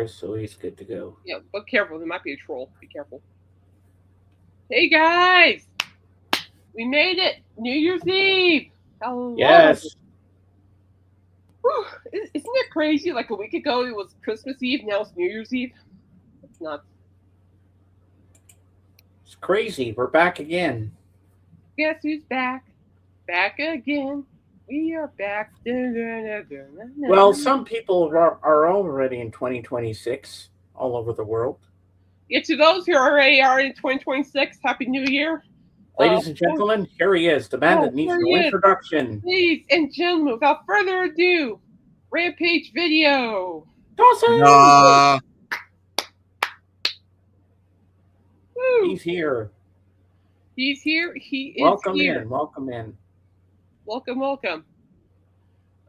so he's good to go. Yeah, but careful. There might be a troll. Be careful. Hey guys, we made it. New Year's Eve. Hello. Yes, Whew. Isn't it crazy? Like a week ago it was Christmas Eve. Now it's New Year's Eve. It's not. it's crazy. We're back again. Guess who's back? Back again. We are back. Well, some people are already in 2026 all over the world. Yeah, to those who already are in 2026, Happy New Year. Ladies and Oh, gentlemen, here he is, the man oh, that needs here no he is. introduction. Ladies and gentlemen, without further ado, Rampage Video. Dawson! Uh, Woo! He's here. He's here. He is Welcome here. in. Welcome in. Welcome, welcome.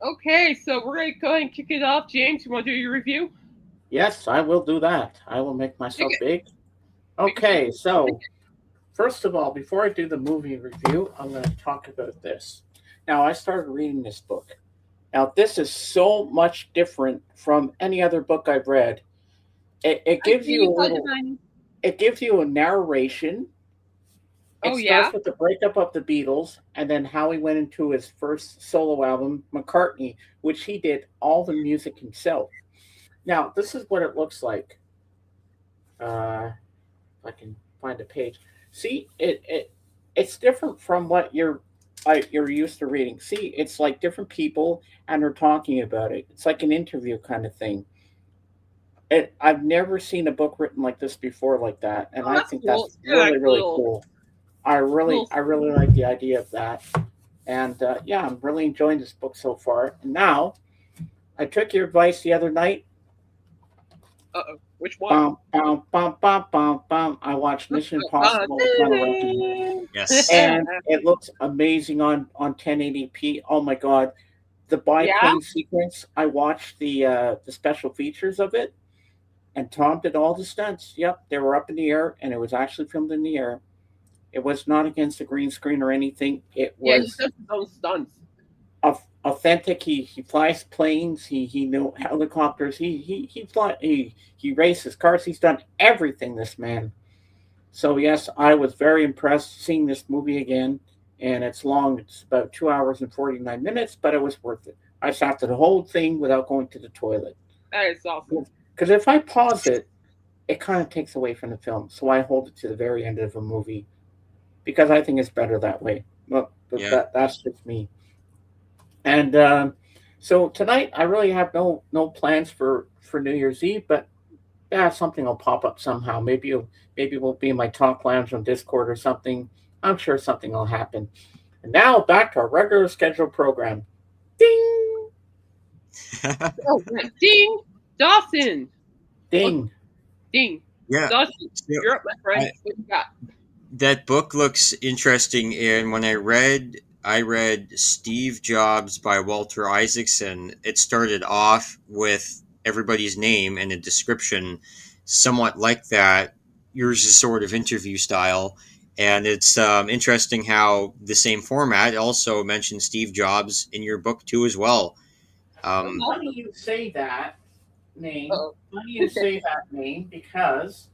Okay, so we're going to go ahead and kick it off. James, you want to do your review? Yes, I will do that. I will make myself Make big. Make it Okay, so first of all, before I do the movie review, I'm going to talk about this. Now, I started reading this book. Now, this is so much different from any other book I've read. It I gives see you a you, Todd little. Divine. It gives you a narration. It Oh, starts yeah? with the breakup of the Beatles and then how he went into his first solo album, McCartney, which he did all the music himself. Now, this is what it looks like. If I can find a page. See, it's different from what you're used to reading. See, it's like different people and they're talking about it. It's like an interview kind of thing. I've never seen a book written like this before, like that, and Oh, I that's think cool. that's It's good, really actually. really cool. I really Little, I really like the idea of that, and yeah, I'm really enjoying this book so far. And now I took your advice the other night. uh-oh. Which one? Bum, bum, bum, bum, bum, bum. I watched Mission Uh, Impossible Gone Wrecking, yes. and it looks amazing on 1080p. Oh my god, the yeah? biplane sequence. I watched the special features of it, and Tom did all the stunts. Yep, they were up in the air, and it was actually filmed in the air. It was not against a green screen or anything. It Yeah, he was does his own stunts. authentic. He flies planes. He knew helicopters. He races cars. He's done everything. This man. So yes, I was very impressed seeing this movie again. And it's long. It's about 2 hours and 49 minutes, but it was worth it. I sat through the whole thing without going to the toilet. That is awesome. Because if I pause it, it kind of takes away from the film. So I hold it to the very end of a movie because I think it's better that way. Well, Yeah. that's just me. And so tonight, I really have no plans for New Year's Eve, but yeah, something will pop up somehow. Maybe it will be in my talk lounge on Discord or something. I'm sure something will happen. And now back to our regular scheduled program. Ding, Oh, right. Ding! Dawson! What? ding. Ding. Yeah. Dawson, So you're up, my friend. I, What you got? that book looks interesting, and when I read Steve Jobs by Walter Isaacson. It started off with everybody's name and a description, somewhat like that. Yours is sort of interview style, and it's interesting how the same format also mentions Steve Jobs in your book too as well. Um, Funny you say that name. Uh-oh. Funny you say that name because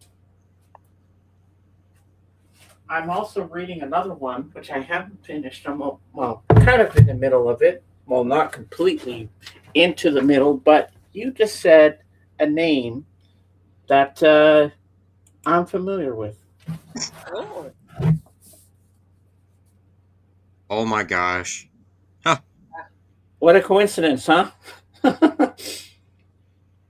I'm also reading another one, which I haven't finished. Well, kind of in the middle of it. Well, not completely into the middle, but you just said a name that I'm familiar with. Oh. oh my gosh. Huh. What a coincidence, huh?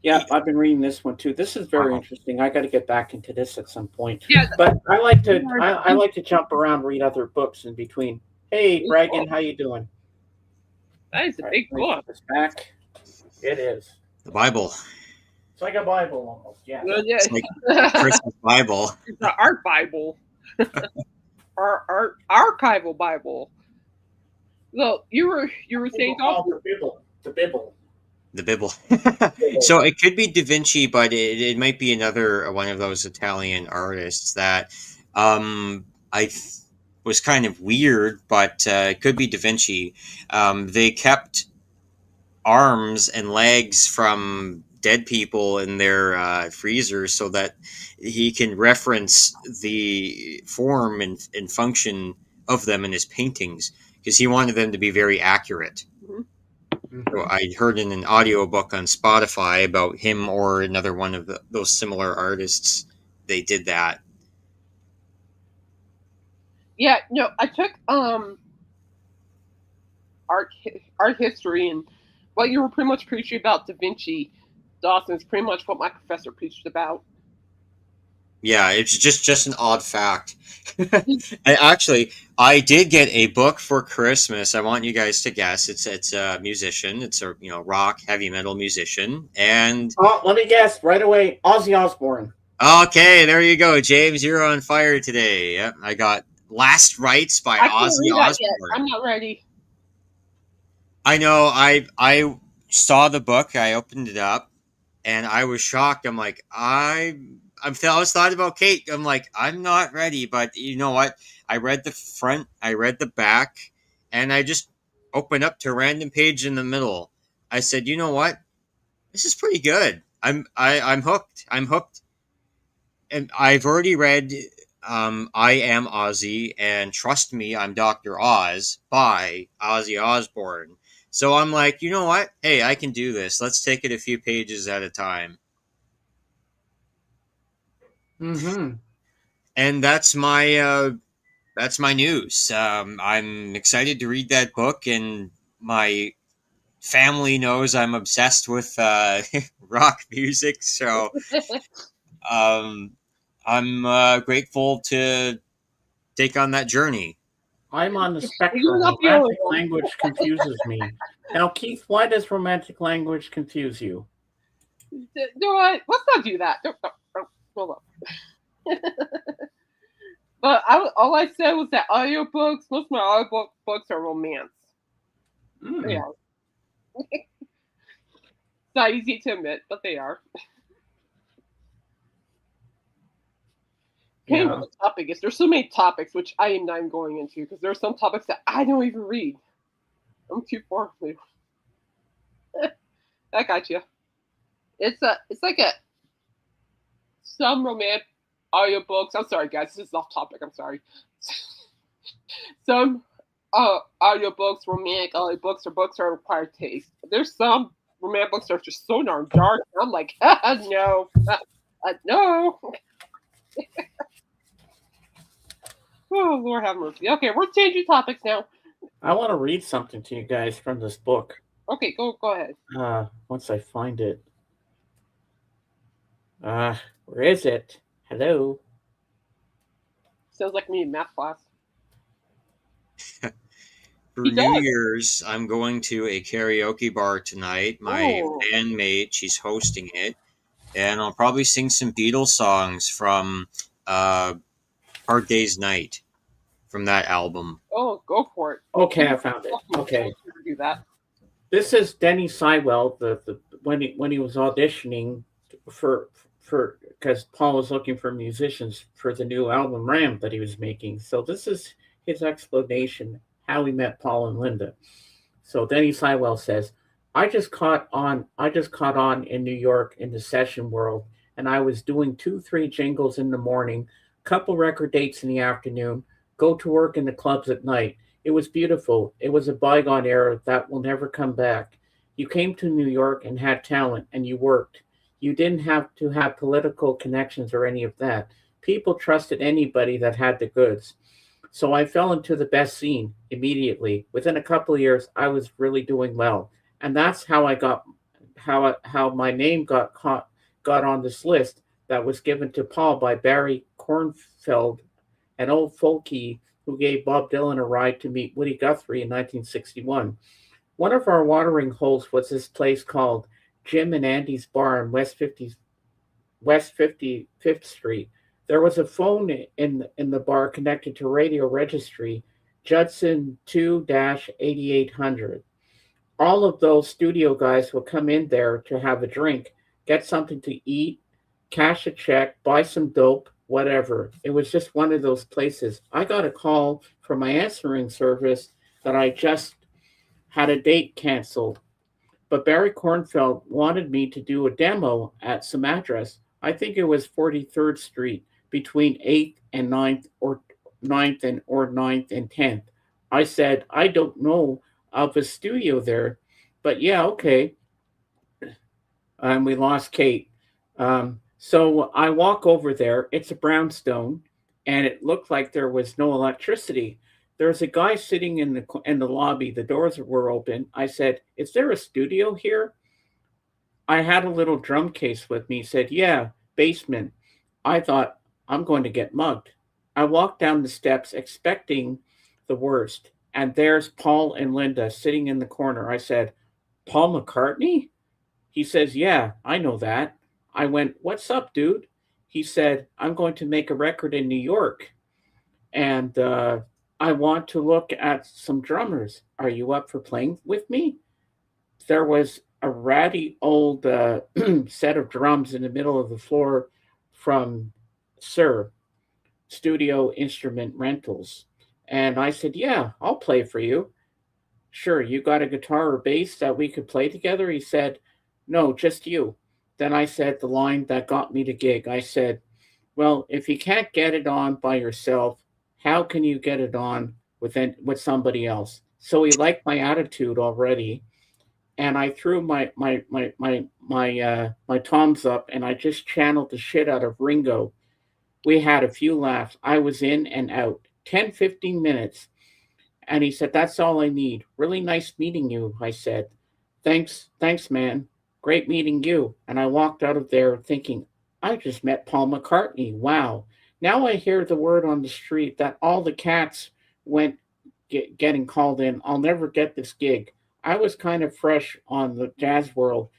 Yeah, I've been reading this one too. This is very Wow. interesting. I got to get back into this at some point. Yeah, But I like to jump around, read other books in between. Hey, Dragon, how you doing? that is a All right, big let me book. put this back. It is. The Bible. It's like a Bible almost. Yeah. Well, yeah. It's like Christmas Bible. It's the art Bible. Our archival Bible. Well, you were saying, Called Dawson? the Bible. The Bible. The Bible. Bible. So it could be Da Vinci, but it might be another one of those Italian artists that I was kind of weird, but it could be Da Vinci. They kept arms and legs from dead people in their freezers so that he can reference the form and function of them in his paintings because he wanted them to be very accurate. Mhm. So I heard in an audiobook on Spotify about him or another one of those similar artists. They did that. Yeah, no, I took art history, and what you were pretty much preaching about Da Vinci, Dawson, is pretty much what my professor preached about. Yeah, it's just an odd fact. And actually, I did get a book for Christmas. I want you guys to guess. It's a musician. It's a rock heavy metal musician. And Oh, let me guess right away. Ozzy Osbourne. okay, there you go, James. You're on fire today. Yep, I got Last Rites by I can't Ozzy read that yet. Osbourne. I'm not ready. I know. I saw the book. I opened it up, and I was shocked. I'm like, I was thought about Kate. I'm like, I'm not ready, but you know what? I read the front, I read the back, and I just opened up to a random page in the middle. I said, you know what? This is pretty good. I'm hooked. I'm hooked, and I've already read. I Am Ozzy and Trust Me, I'm Dr. Oz by Ozzy Osbourne. So I'm like, you know what? Hey, I can do this. Let's take it a few pages at a time. Mm-hmm. And that's my news. I'm excited to read that book, and my family knows I'm obsessed with rock music. So um, I'm grateful to take on that journey. I'm on the You're spectrum. not the only Romantic one. language confuses me. Now, Keith, why does romantic language confuse you? Let's not do that. Don't. Hold on. But all I said was that audiobooks, most of my audiobooks are romance. Mm. They are. It's not easy to admit, but they are. Depending Yeah. what the topic is. There's so many topics which I am not going into because there are some topics that I don't even read. I'm too far from you. I got you. It's like some romantic audiobooks. I'm sorry, guys. This is off topic. I'm sorry. Some audiobooks, romantic audiobooks, or books are required taste. There's some romantic books that are just so darn dark. I'm like, no, no. Oh, Lord have mercy. Okay, we're changing topics now. I want to read something to you guys from this book. Okay, go ahead. Once I find it. Where is it? Hello. Sounds like me in math class. For He New does. Year's, I'm going to a karaoke bar tonight. My Oh. bandmate, she's hosting it, and I'll probably sing some Beatles songs from Hard Day's Night from that album. Oh, go for it. Okay, I found it. Okay. Do that. This is Denny Sywell, the when he was auditioning for because Paul was looking for musicians for the new album Ram that he was making. So this is his explanation how he met Paul and Linda. So Denny Sywell says, I just caught on in New York in the session world, and I was doing 2-3 jingles in the morning, couple record dates in the afternoon, go to work in the clubs at night. It was beautiful. It was a bygone era that will never come back. You came to New York and had talent, and you worked. You didn't have to have political connections or any of that. People trusted anybody that had the goods. So I fell into the best scene immediately. Within a couple of years, I was really doing well, and that's how I got how my name got on this list that was given to Paul by Barry Kornfeld, an old folkie who gave Bob Dylan a ride to meet Woody Guthrie in 1961. One of our watering holes was this place called Jim and Andy's Bar on West 55th Street. There was a phone in the bar connected to radio registry Judson 2-8800. All of those studio guys would come in there to have a drink, get something to eat, cash a check, buy some dope, whatever. It was just one of those places. I got a call from my answering service that I just had a date canceled. But Barry Kornfeld wanted me to do a demo at some address. I think it was 43rd Street between 8th and 9th or 9th and 10th. I said, I don't know of a studio there, but yeah, okay. And we lost Kate. So I walk over there. It's a brownstone, and it looked like there was no electricity. There's a guy sitting in the lobby. The doors were open. I said, "Is there a studio here?" I had a little drum case with me. He said, "Yeah, basement." I thought, I'm going to get mugged. I walked down the steps expecting the worst, and there's Paul and Linda sitting in the corner. I said, "Paul McCartney?" He says, "Yeah, I know that." I went, "What's up, dude?" He said, "I'm going to make a record in New York, and I want to look at some drummers. Are you up for playing with me?" There was a ratty old set of drums in the middle of the floor from Sir Studio Instrument Rentals. And I said, "Yeah, I'll play for you." "Sure, you got a guitar or bass that we could play together?" He said, "No, just you." Then I said the line that got me the gig. I said, "Well, if you can't get it on by yourself, how can you get it on with somebody else?" So he liked my attitude already, and I threw my toms up, and I just channeled the shit out of Ringo. We had a few laughs. I was in and out 10-15 minutes, and he said, "That's all I need. Really nice meeting you." I said, Thanks, man. Great meeting you." And I walked out of there thinking, I just met Paul McCartney. Wow. Now I hear the word on the street that all the cats went getting called in. I'll never get this gig. I was kind of fresh on the jazz world,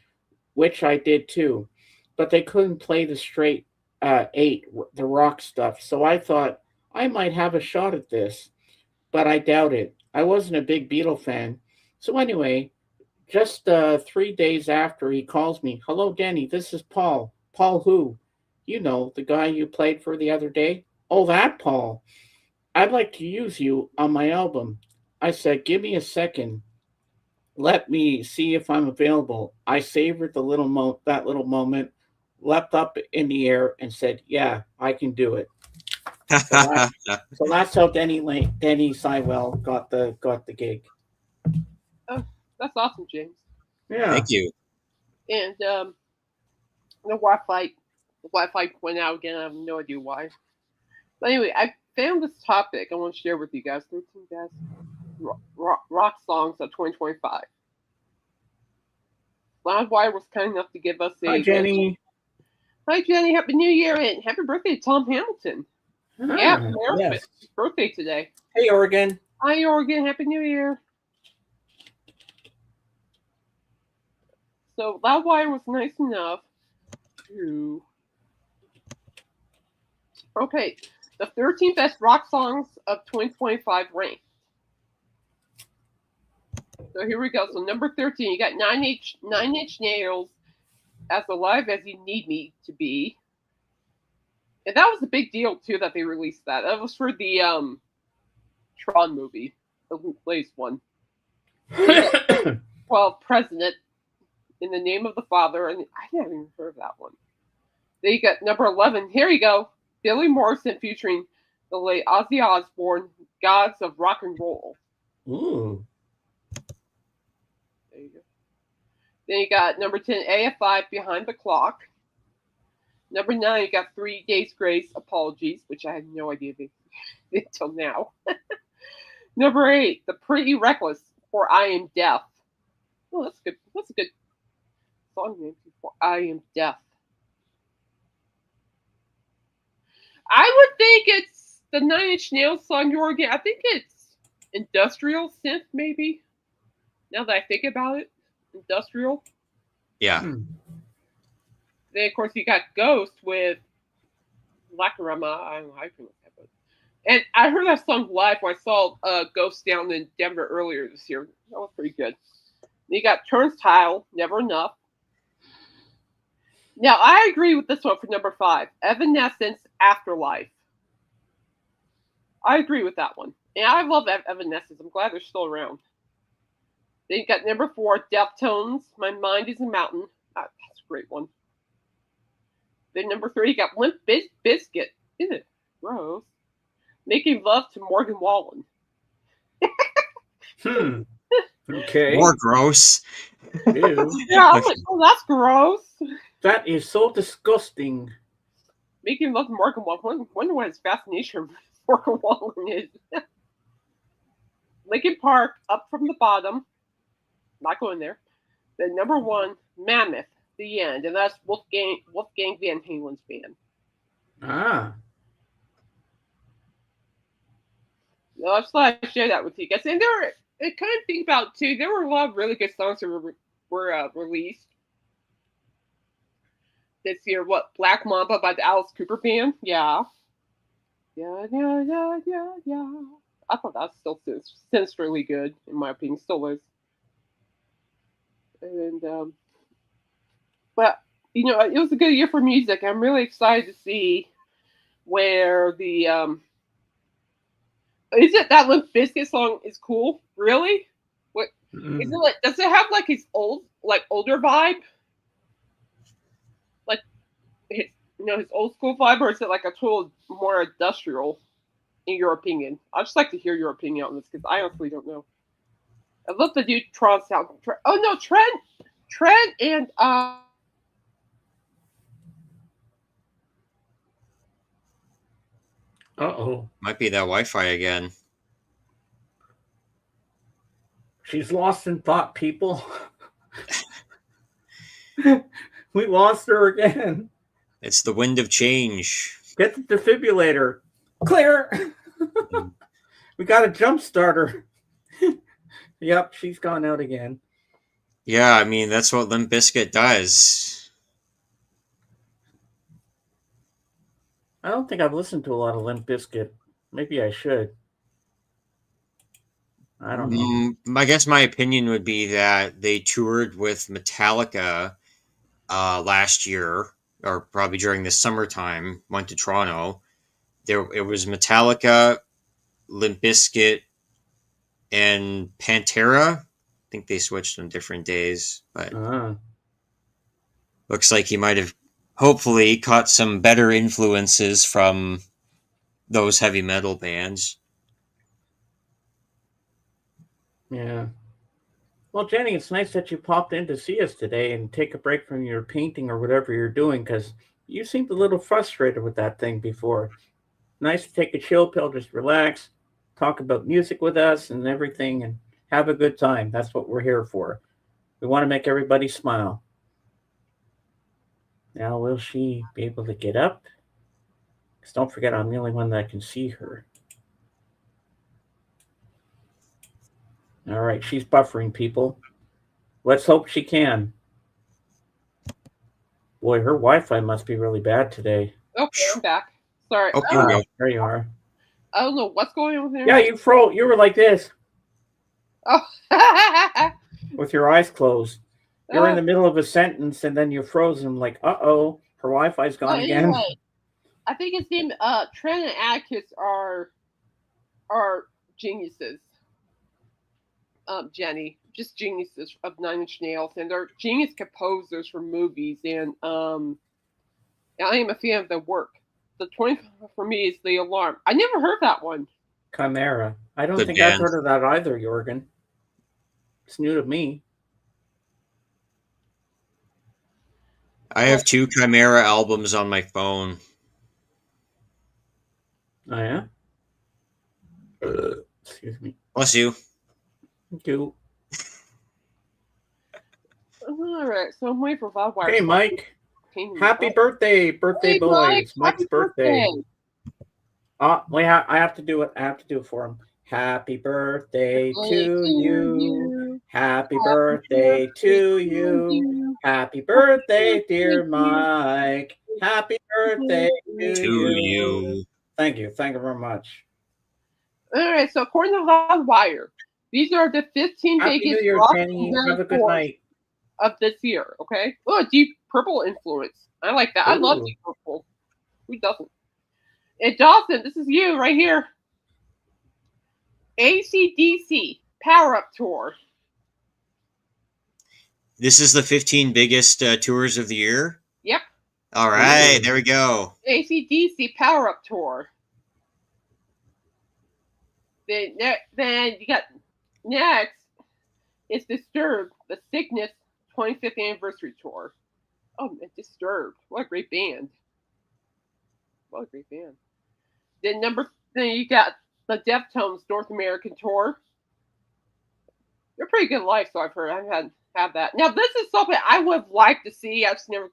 which I did too, but they couldn't play the straight eight, the rock stuff. So I thought I might have a shot at this, but I doubt it. I wasn't a big Beatle fan. So anyway, just 3 days after, he calls me. "Hello, Denny. This is Paul." "Paul who?" "You know, the guy you played for the other day." "Oh, that Paul. I'd like to use you on my album." I said, "Give me a second. Let me see if I'm available." I savored that little moment, leapt up in the air, and said, "Yeah, I can do it." So that's how Denny Sywell got the gig. Oh, that's awesome, James. Yeah. Thank you. And the Wi-Fi went out again. I have no idea why. But anyway, I found this topic I want to share with you guys. 13 best rock songs of 2025. Loudwire was kind enough to give us Hi, a list. Jenny. Hi, Jenny. Happy New Year and happy birthday to Tom Hamilton. Yeah, Yes. birthday today. Hey, Oregon. Hi, Oregon. Happy New Year. So Loudwire was nice enough to. Okay, the 13 best rock songs of 2025 ranked. So here we go. So number 13, you got Nine Inch Nails, "As Alive as You Need Me to Be." And that was a big deal too that they released that. That was for the Tron movie, the latest one. Well, President, "In the Name of the Father," and I haven't even heard of that one. Then you got number 11. Here you go, Billy Morrison featuring the late Ozzy Osbourne, "Gods of Rock and Roll." Ooh. There you go. Then you got number 10, AFI, "Behind the Clock." Number 9, you got 3 Days Grace, "Apologies," which I had no idea they did until now. Number 8, The Pretty Reckless, "For I Am Deaf." Oh, that's good. That's a good song name. "For I Am Deaf." I would think it's the Nine Inch Nails song you're getting. I think it's industrial synth, maybe. Now that I think about it, industrial. Yeah. Then of course you got Ghost with Lacrimama. I don't know how you pronounce that, but and I heard that song live when I saw Ghost down in Denver earlier this year. That was pretty good. Then you got Turnstile, "Never Enough." Now I agree with this one for number 5, Evanescence, "Afterlife." I agree with that one. And I love Evanescence. I'm glad they're still around. Then you got number 4, Deftones, My Mind is a Mountain. That's a great one. Then number 3, you got Limp Bizkit. Ew, gross. Making Love to Morgan Wallen. Okay. More gross. Ew. Yeah, I'm like, oh, that's gross. That is so disgusting. Making Love to Morgan Wallen. Wonder what his fascination with Morgan Wallen is. Linkin Park, Up from the Bottom. Not going there. Then number 1, Mammoth, The End. And that's Wolfgang Van Halen's band. Ah. No, I just thought I'd share that with you guys. And there were, I kind of think about too, there were a lot of really good songs that were released this year. What, Black Mamba by the Alice Cooper Band? Yeah. Yeah. I thought that was still sinisterly good, in my opinion. Still is. And, but, you know, it was a good year for music. I'm really excited to see where the, is it that Limp Bizkit song is cool? Really? What is it like? Does it have like his older vibe? Like his old school vibe, or is it like a total more industrial? In your opinion, I'd just like to hear your opinion on this because I honestly don't know. I love the new Tron sound. Oh no, Trent, and Uh-oh. Might be that Wi-Fi again. She's lost in thought, people. We lost her again. It's the wind of change. Get the defibrillator. Clear. We got a jump starter. Yep, she's gone out again. Yeah, I mean, that's what Limp Bizkit does. I don't think I've listened to a lot of Limp Bizkit. Maybe I should. I don't know. I guess my opinion would be that they toured with Metallica last year, or probably during the summertime, went to Toronto. It was Metallica, Limp Bizkit, and Pantera. I think they switched on different days, but looks like he might have hopefully caught some better influences from those heavy metal bands. Yeah. Well, Jenny, it's nice that you popped in to see us today and take a break from your painting or whatever you're doing, because you seemed a little frustrated with that thing before. Nice to take a chill pill, just relax, talk about music with us and everything, and have a good time. That's what we're here for. We want to make everybody smile. Now, will she be able to get up? Because don't forget, I'm the only one that can see her. All right, she's buffering, people. Let's hope she can. Boy, her Wi-Fi must be really bad today. Okay, I'm back. Sorry. Oh, here we go. There you are. I don't know what's going on there. Yeah, you froze. You were like this. Oh. With your eyes closed. You're in the middle of a sentence and then you froze and like, uh-oh, her Wi-Fi's gone again. Anyway, I think his name, Trent and Atticus are geniuses. Jenny, just geniuses of Nine Inch Nails, and they're genius composers for movies. And I am a fan of their work. The 20 for me is The Alarm. I never heard that one. Chimera. I don't Good think band. I've heard of that either, Jorgen. It's new to me. I have 2 Chimera albums on my phone. Oh, yeah? Excuse me. Bless you. Thank you. All right, so I'm waiting for Loudwire. Hey, Mike. Happy birthday, hey, boys. Mike, Mike's birthday. I have to do it. I have to do it for him. Happy birthday to you. Happy birthday to you. Happy birthday, dear Mike. Happy birthday to you. Thank you. Thank you very much. All right, so according to Loudwire, these are the 15 Happy biggest New Year, rock Jenny. Have a good night. of this year, okay? Oh, Deep Purple influence. I like that. Ooh. I love Deep Purple. Who doesn't? And Dawson, this is you right here. AC/DC Power Up Tour. This is the 15 biggest tours of the year. Yep. All right, Ooh. there we go. AC/DC Power Up Tour. Then you got next. It's Disturbed, the Sickness 25th Anniversary Tour. Oh, man, Disturbed. What a great band. What a great band. Then you got the Deftones North American Tour. They're pretty good live, so I've heard. I haven't had that. Now, this is something I would have liked to see. I've just never,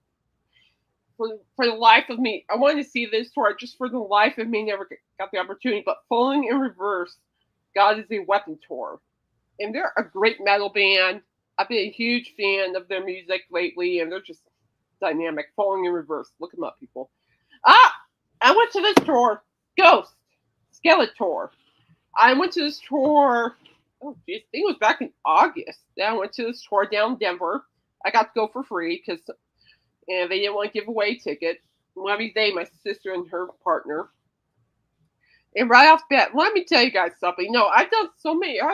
for the life of me, I wanted to see this tour. Just for the life of me, never got the opportunity. But Falling in Reverse, God is a Weapon Tour. And they're a great metal band. I've been a huge fan of their music lately, and they're just dynamic. Falling in Reverse. Look them up, people. I went to this tour, Ghost, Skeletor. I went to this tour, oh geez, I think it was back in August. Then I went to this tour down in Denver. I got to go for free because they didn't want to give away a ticket. One of these days, my sister and her partner. And right off the bat, let me tell you guys something. I've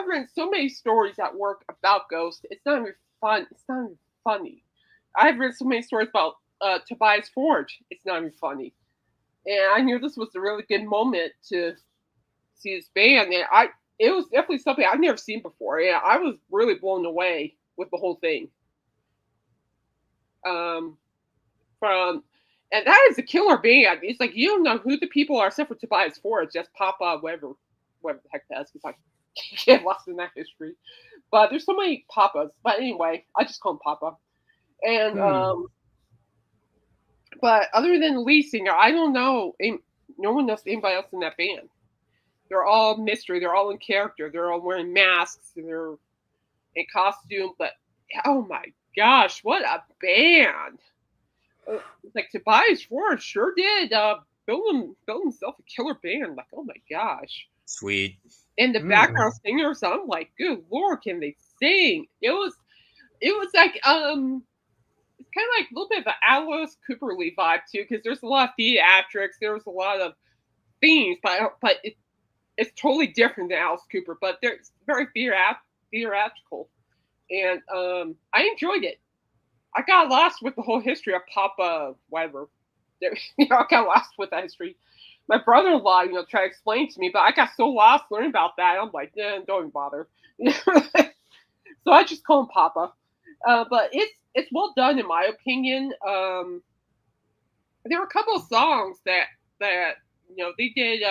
written so many stories at work about Ghost. It's not even fun. It's not even funny. I've written so many stories about Tobias Forge. It's not even funny. And I knew this was a really good moment to see this band. And it was definitely something I've never seen before. Yeah, I was really blown away with the whole thing. And that is a killer band. It's like you don't know who the people are except for Tobias Forge, just Papa, whatever the heck that is. Because I get lost in that history. But there's so many Papas. But anyway, I just call him Papa. And but other than the lead singer, I don't know. No one knows anybody else in that band. They're all mystery. They're all in character. They're all wearing masks. They're in costume. But oh my gosh, what a band! Like Tobias Forge sure did build himself a killer band. Like, oh my gosh, Sweet. And the background singers, I'm like, good lord, can they sing? It was like it's kind of like a little bit of an Alice Cooperly vibe too, because there's a lot of theatrics, there was a lot of themes, but it's totally different than Alice Cooper, but it's very theatrical, and I enjoyed it. I got lost with the whole history of Papa, whatever. I got lost with that history. My brother-in-law, tried to explain to me, but I got so lost learning about that. I'm like, don't even bother. So I just call him Papa. But it's well done in my opinion. There were a couple of songs that they did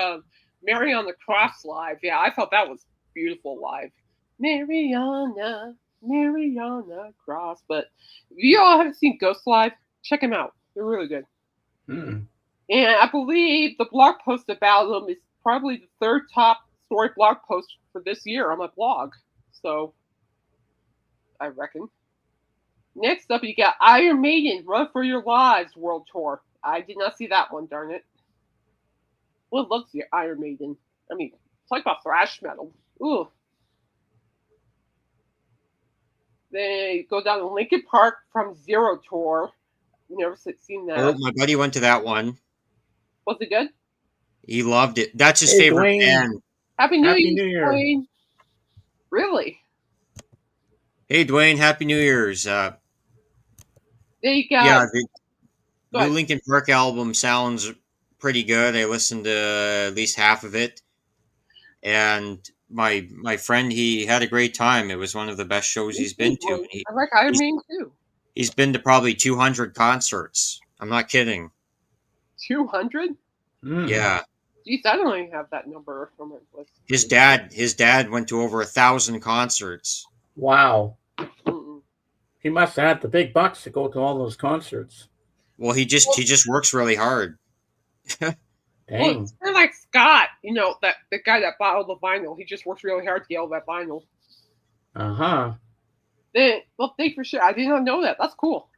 Mary on the Cross live. Yeah, I thought that was beautiful live. Mary on the Cross. But if you all haven't seen Ghost live, check them out. They're really good. And I believe the blog post about them is probably the third top story blog post for this year on my blog. So I reckon. Next up, you got Iron Maiden, Run for Your Lives World Tour. I did not see that one, darn it. What looks like Iron Maiden? I mean, talk about thrash metal. Ooh. They go down to Linkin Park from Zero Tour. Never seen that. Oh, my buddy went to that one. Was it good? He loved it. That's his favorite Dwayne. band. Happy New Year, Dwayne. Really? Hey, Dwayne. Happy New Year's. There you go. Yeah, the new Linkin Park album sounds pretty good. I listened to at least half of it, and my friend, he had a great time. It was one of the best shows he's been to. I like Iron Maiden too. He's been to probably 200 concerts. I'm not kidding. 200? Yeah. Jeez, I don't even have that number on my list. His dad went to over 1,000 concerts. Wow. He must have had the big bucks to go to all those concerts. Well, he just works really hard. Dang. Well, it's kind of like Scott, that the guy that bought all the vinyl. He just works really hard to get all that vinyl. Well, thank you for sure. I did not know that. That's cool.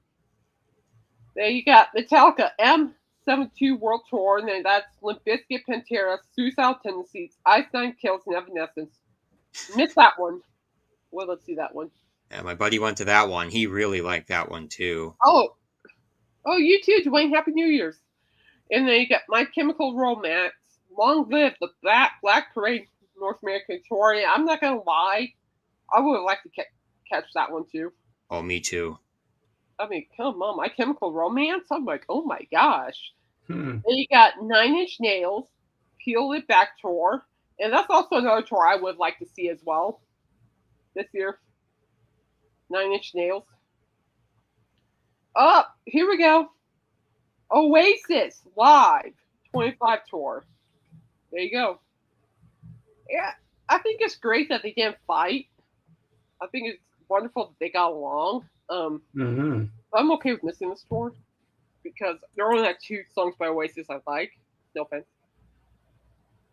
There you got Metallica M72 World Tour, and then that's Limp Bizkit, Pantera, Suicidal Tendencies, Ice Nine Kills, and Evanescence. Missed that one. Well, let's see that one. Yeah, my buddy went to that one. He really liked that one too. Oh, you too, Dwayne. Happy New Year's. And then you got My Chemical Romance, Long Live the Black Parade North American Tour. I'm not gonna lie, I would have liked to catch that one too. Oh, me too. I mean, come on, My Chemical Romance. I'm like, oh my gosh. Hmm. Then you got Nine Inch Nails, Peel It Back tour, and that's also another tour I would like to see as well this year. Nine Inch Nails. Oh, here we go. Oasis live 25 tour. There you go. Yeah, I think it's great that they didn't fight. I think it's wonderful that they got along. Mm-hmm. I'm okay with missing this tour because there are only like 2 songs by Oasis I like. No offense.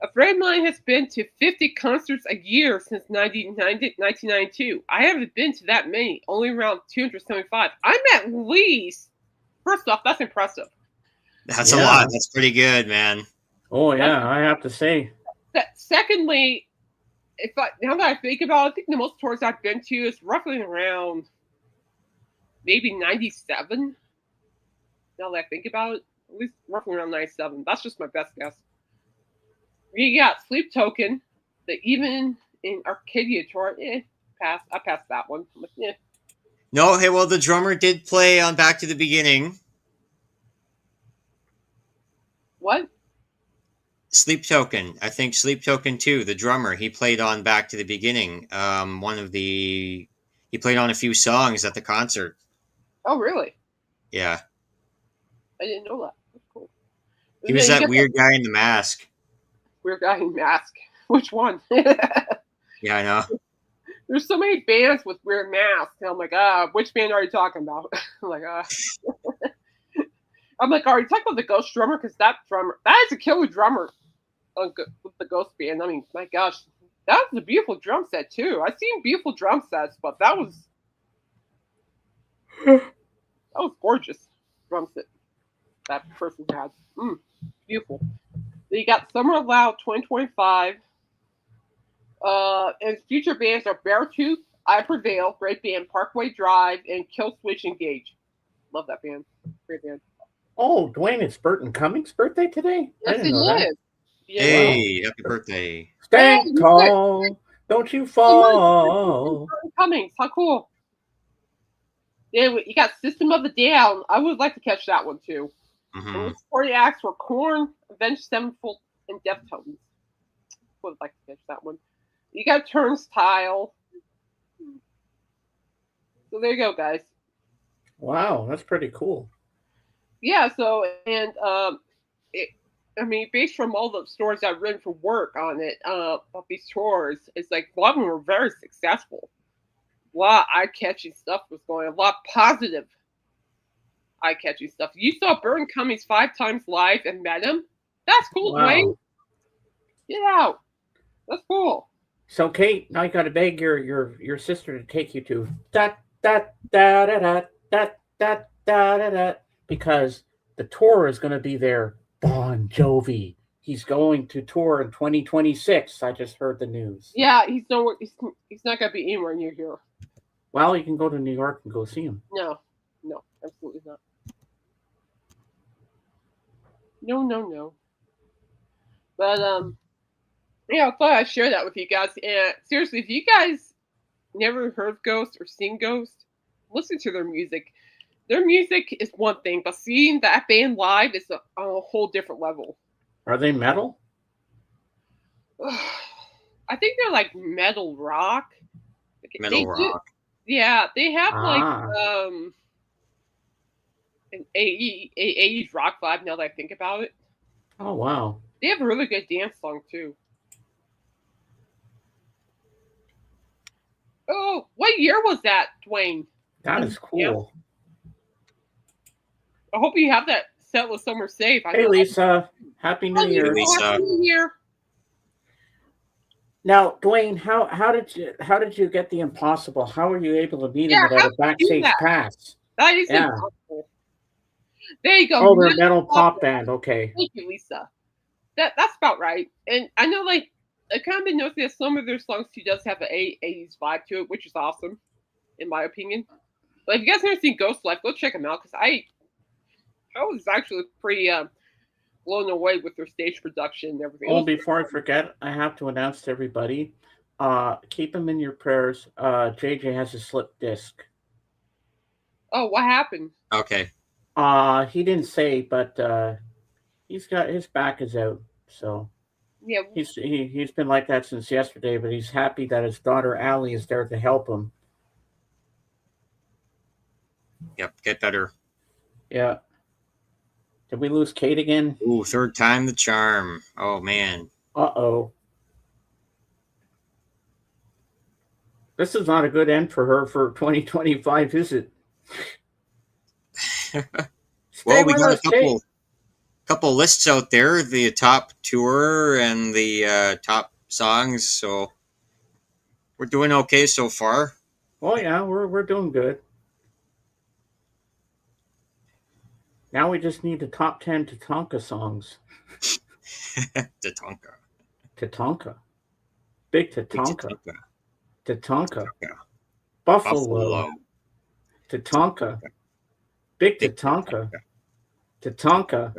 A friend of mine has been to 50 concerts a year since 1992. I haven't been to that many, only around 275. I'm at least, first off, that's impressive. That's a Yeah. lot. That's pretty good, man. Oh yeah, I have to say. Secondly, now that I think about it, I think the most tours I've been to is roughly around maybe 97. Now that I think about it, at least roughly around 97. That's just my best guess. You got Sleep Token, the Even in Arcadia tour. I passed that one. No, hey, well, the drummer did play on Back to the Beginning. What? Sleep Token. I think Sleep Token 2, the drummer, he played on Back to the Beginning. He played on a few songs at the concert. Oh, really? Yeah. I didn't know that. That's cool. He was that weird guy in the mask. Weird guy in mask. Which one? Yeah, I know. There's so many bands with weird masks. And I'm like, which band are you talking about? I'm like, are you talking about the Ghost drummer? Because that is a killer drummer with the Ghost band. I mean, my gosh, that was a beautiful drum set too. I've seen beautiful drum sets, but that was gorgeous drum set that person had. Beautiful. Then you got Summer Loud 2025. And future bands are Beartooth, I Prevail, great band, Parkway Drive, and Kill Switch Engage. Love that band. Great band. Oh, Dwayne, it's Burton Cummings' birthday today? Yes, I didn't it know that. is. Yeah, Hey, happy birthday. Stand tall, don't you fall. Burton Cummings, how cool. Yeah, you got System of a Down. I would like to catch that one too. Mm-hmm. And the supporting acts were Korn, Avenged Sevenfold, and Deftones. Would like to catch that one. You got Turnstile. So there you go, guys. Wow, that's pretty cool. Yeah, so, and based from all the stories I've written for work on it, of these tours, it's like a lot of them were very successful. A lot of eye-catching stuff was going on, a lot of positive eye-catching stuff. You saw Burton Cummings 5 times live and met him? That's cool, Wow. Dwayne. Get out. That's cool. So, Kate, now you got to beg your sister to take you to da da da da da da da da da da, because the tour is going to be there. Bon Jovi. He's going to tour in 2026. I just heard the news. Yeah, he's not going to be anywhere near here. Well, you can go to New York and go see him. No, absolutely not. No. But yeah, I thought I'd share that with you guys. And seriously, if you guys never heard of Ghost or seen Ghost, listen to their music. Their music is one thing, but seeing that band live is on a whole different level. Are they metal? I think they're like metal rock. Metal rock. Yeah, they have like an 80s rock vibe now that I think about it. Oh, wow. They have a really good dance song too. Oh, what year was that, Dwayne? That is cool. Yeah. I hope you have that set with somewhere safe. Hey, Lisa. Happy New Year. Lisa. Happy New Year. Now, Dwayne, how did you get the impossible? How were you able to meet him without a backstage pass? That is impossible. There you go. Oh, they're a metal pop band. Okay. Thank you, Lisa. That's about right. And I know, like, I kind of been noticing that some of their songs too does have an 80s vibe to it, which is awesome, in my opinion. But if you guys never seen Ghost Life, go check them out, because I was actually pretty blown away with their stage production and everything. Oh, before I forget, I have to announce to everybody, keep him in your prayers. JJ has a slip disc. Oh, what happened? Okay. He didn't say, but he's got his back is out, so Yeah. he's been like that since yesterday. But he's happy that his daughter Allie is there to help him. Yep. Get better. Yeah. Did we lose Kate again? Ooh, third time the charm. Oh man. Uh-oh. This is not a good end for her for 2025, is it? Stay Well, we with got a us, Kate. couple lists out there, the top tour and the top songs, so we're doing okay so far. Oh yeah, we're doing good. Now we just need the top 10 Tatanka songs. Tatanka. Tatanka. Big Big Tatanka. Tatanka. Tatanka. Tatanka. Buffalo. Buffalo. Tatanka. Big Big Tatanka. Tatanka. Tatanka.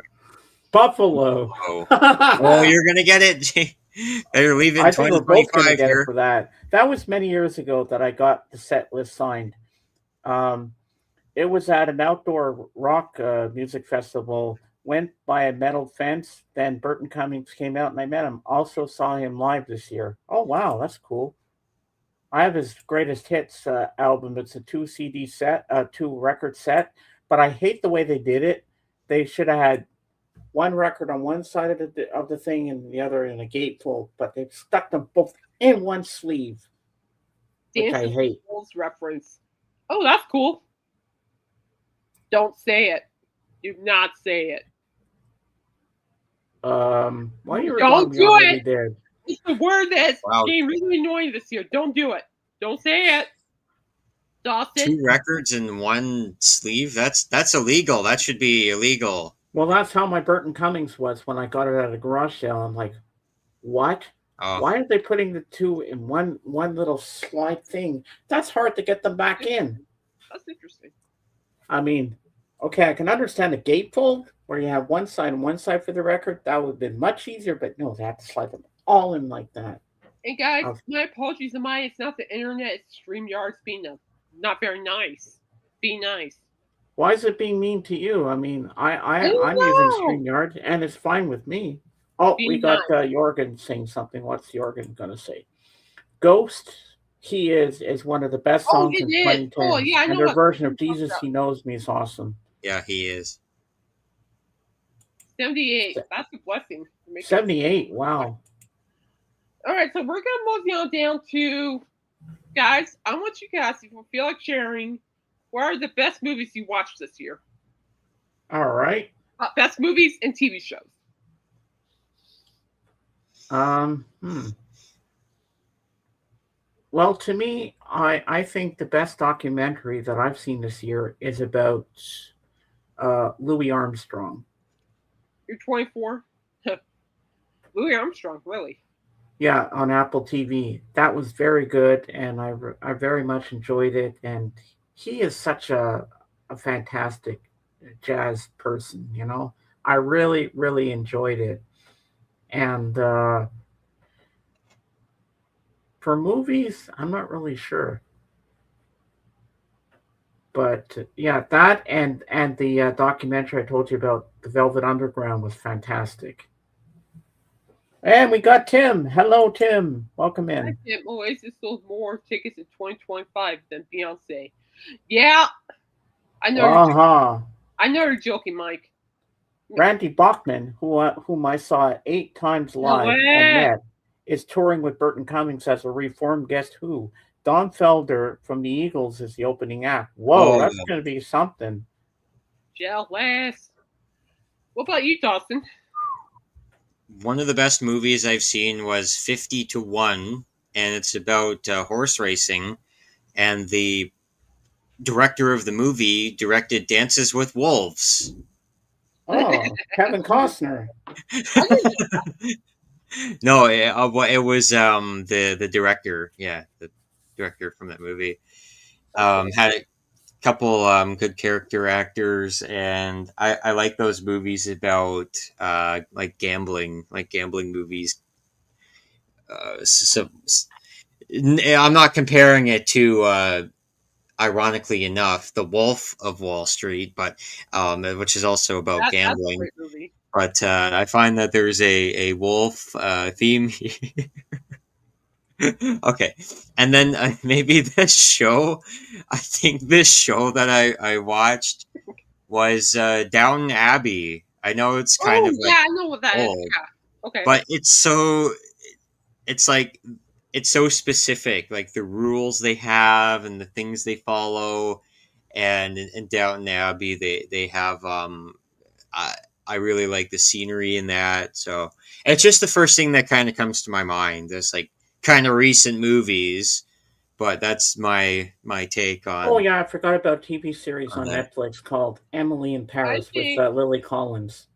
Buffalo. Oh. Oh, you're gonna get it. They're leaving I think we're both going to 2025 get it here. for that. That was many years ago that I got the set list signed. Um, it was at an outdoor rock music festival. Went by a metal fence. Then Burton Cummings came out and I met him. Also saw him live this year. Oh wow, that's cool. I have his greatest hits album. It's a two CD set, two record set. But I hate the way they did it. They should have had one record on one side of the thing and the other in a gatefold, but they stuck them both in one sleeve, which Dance I with the hate. Wolves reference. Oh, that's cool. Don't say it. Do not say it. While you were gone, Don't we do already it. did. It's the word that's Wow. getting really annoying this year. Don't do it. Don't say it. Dawson. 2 records in one sleeve? That's illegal. That should be illegal. Well, that's how my Burton Cummings was when I got it at a garage sale. I'm like, what? Oh. Why are they putting the two in one little slide thing? That's hard to get them back in. That's interesting. I mean, okay, I can understand a gatefold where you have one side and one side for the record. That would have been much easier, but no, they have to slide them all in like that. And guys, Oh. my apologies on mine. It's not the internet. It's StreamYard's being not very nice. Be nice. Why is it being mean to you? I mean, I don't I'm using know. StreamYard and it's fine with me. Oh, Be we got nice. Jorgen saying something. What's Jorgen going to say? Ghost, he is one of the best Oh, songs it in is. Oh, 2010. yeah, I And know their what version of you're talking Jesus, about. He Knows Me is awesome. Yeah, he is. 78. That's a blessing. 78, wow. All right, so we're going to move down to, guys, I want you guys, if you feel like sharing, what are the best movies you watched this year? All right. Best movies and TV shows. Well, to me, I think the best documentary that I've seen this year is about Louis Armstrong. You're 24? Louis Armstrong, really? Yeah, on Apple TV. That was very good, and I very much enjoyed it. And he is such a fantastic jazz person, you know. I really, really enjoyed it. And for movies, I'm not really sure. But yeah, that and the documentary I told you about, the Velvet Underground, was fantastic. And we got Tim. Hello, Tim. Welcome in. Oasis sold more tickets in 2025 than Beyonce. Yeah, I know. I know you're joking, Mike. Randy Bachman, whom I saw 8 times live and met, is touring with Burton Cummings as a reformed Guess Who. Don Felder from the Eagles is the opening act. Whoa, that's going to be something. Jealous. What about you, Dawson? One of the best movies I've seen was 50 to 1, and it's about horse racing. And the director of the movie directed Dances with Wolves. Oh, Kevin Costner. No, it was the director. Yeah, the director from that movie. Had a couple good character actors, and I like those movies about like gambling movies. I'm not comparing it to ironically enough, The Wolf of Wall Street, but which is also about That's a gambling. great movie. But I find that there's a wolf theme here. Okay, and then maybe this show. I think this show that I watched was Downton Abbey. I know it's kind Oh of yeah, like I know what that is. old, Yeah. Okay. but it's like it's so specific, like the rules they have and the things they follow. And in Downton Abbey, they have I I really like the scenery in that. So it's just the first thing that kind of comes to my mind. There's like kind of recent movies, but that's my take Oh on yeah, I forgot about a TV series on that. Netflix called Emily in I Paris with think Lily Collins.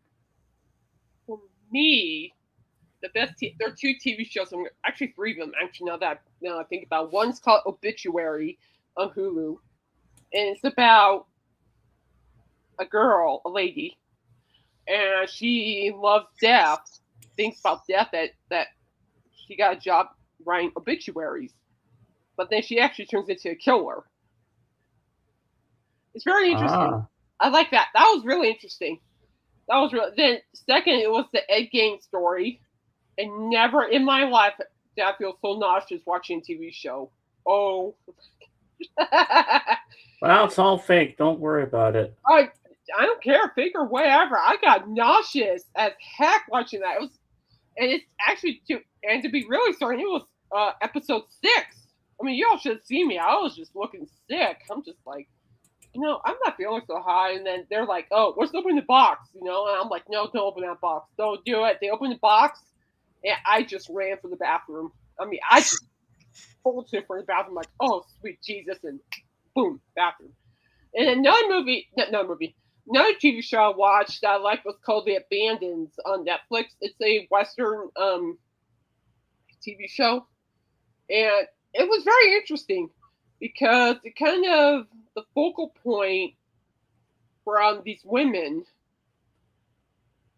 for me, there are two TV shows. Actually, three of them. Actually, now I think about it. One's called Obituary on Hulu, and it's about a girl, a lady, and she loves death. Thinks about death that she got a job writing obituaries, but then she actually turns into a killer. It's very interesting. Ah, I like that. That was really interesting. That was real. Then second, it was the Ed Gein story, and never in my life did I feel so nauseous watching a TV show. Oh, well, it's all fake. Don't worry about it. I I don't care, fake or whatever. I got nauseous as heck watching that. It was, and it's actually to be really sorry, it was episode 6. I mean, y'all should have seen me. I was just looking sick. I'm just like, I'm not feeling so high. And then they're like, oh, let's open the box, And I'm like, no, don't open that box. Don't do it. They opened the box, and I just ran for the bathroom. I mean, I just pulled to for the bathroom, like, oh, sweet Jesus, and boom, bathroom. And another TV show I watched that I liked was called The Abandons on Netflix. It's a Western TV show, and it was very interesting because it kind of the focal point from these women.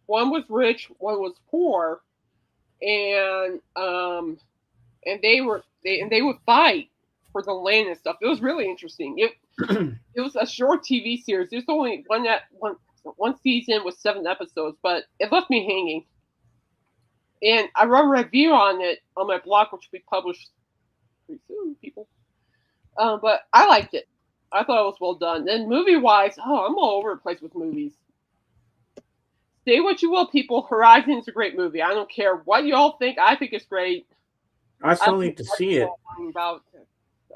One was rich, one was poor, and they would fight for the land and stuff. It was really interesting. It was a short TV series. There's only one season with 7 episodes, but it left me hanging. And I wrote a review on it on my blog, which will be published pretty soon, people. But I liked it. I thought it was well done. Then movie-wise, I'm all over the place with movies. Say what you will, people. Horizon's a great movie. I don't care what you all think. I think it's great. I still need to see it. I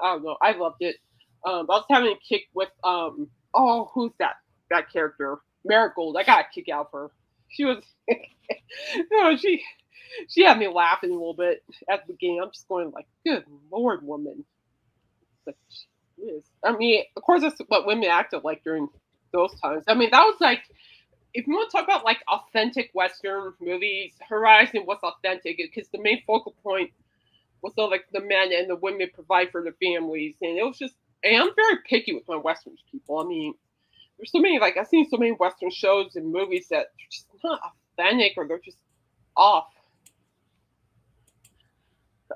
don't know. I loved it. I was having a kick with who's that character? Marigold. I got a kick out of her. She was she had me laughing a little bit at the beginning. I'm just going like, good Lord, woman. Like, she is. I mean, of course that's what women acted like during those times. I mean, that was like, if you want to talk about like authentic Western movies, Horizon was authentic because the main focal point was so like the men and the women provide for their families, and it was just. And I'm very picky with my Westerns, people. I mean, there's so many, like, I've seen so many Western shows and movies that are just not authentic or they're just off.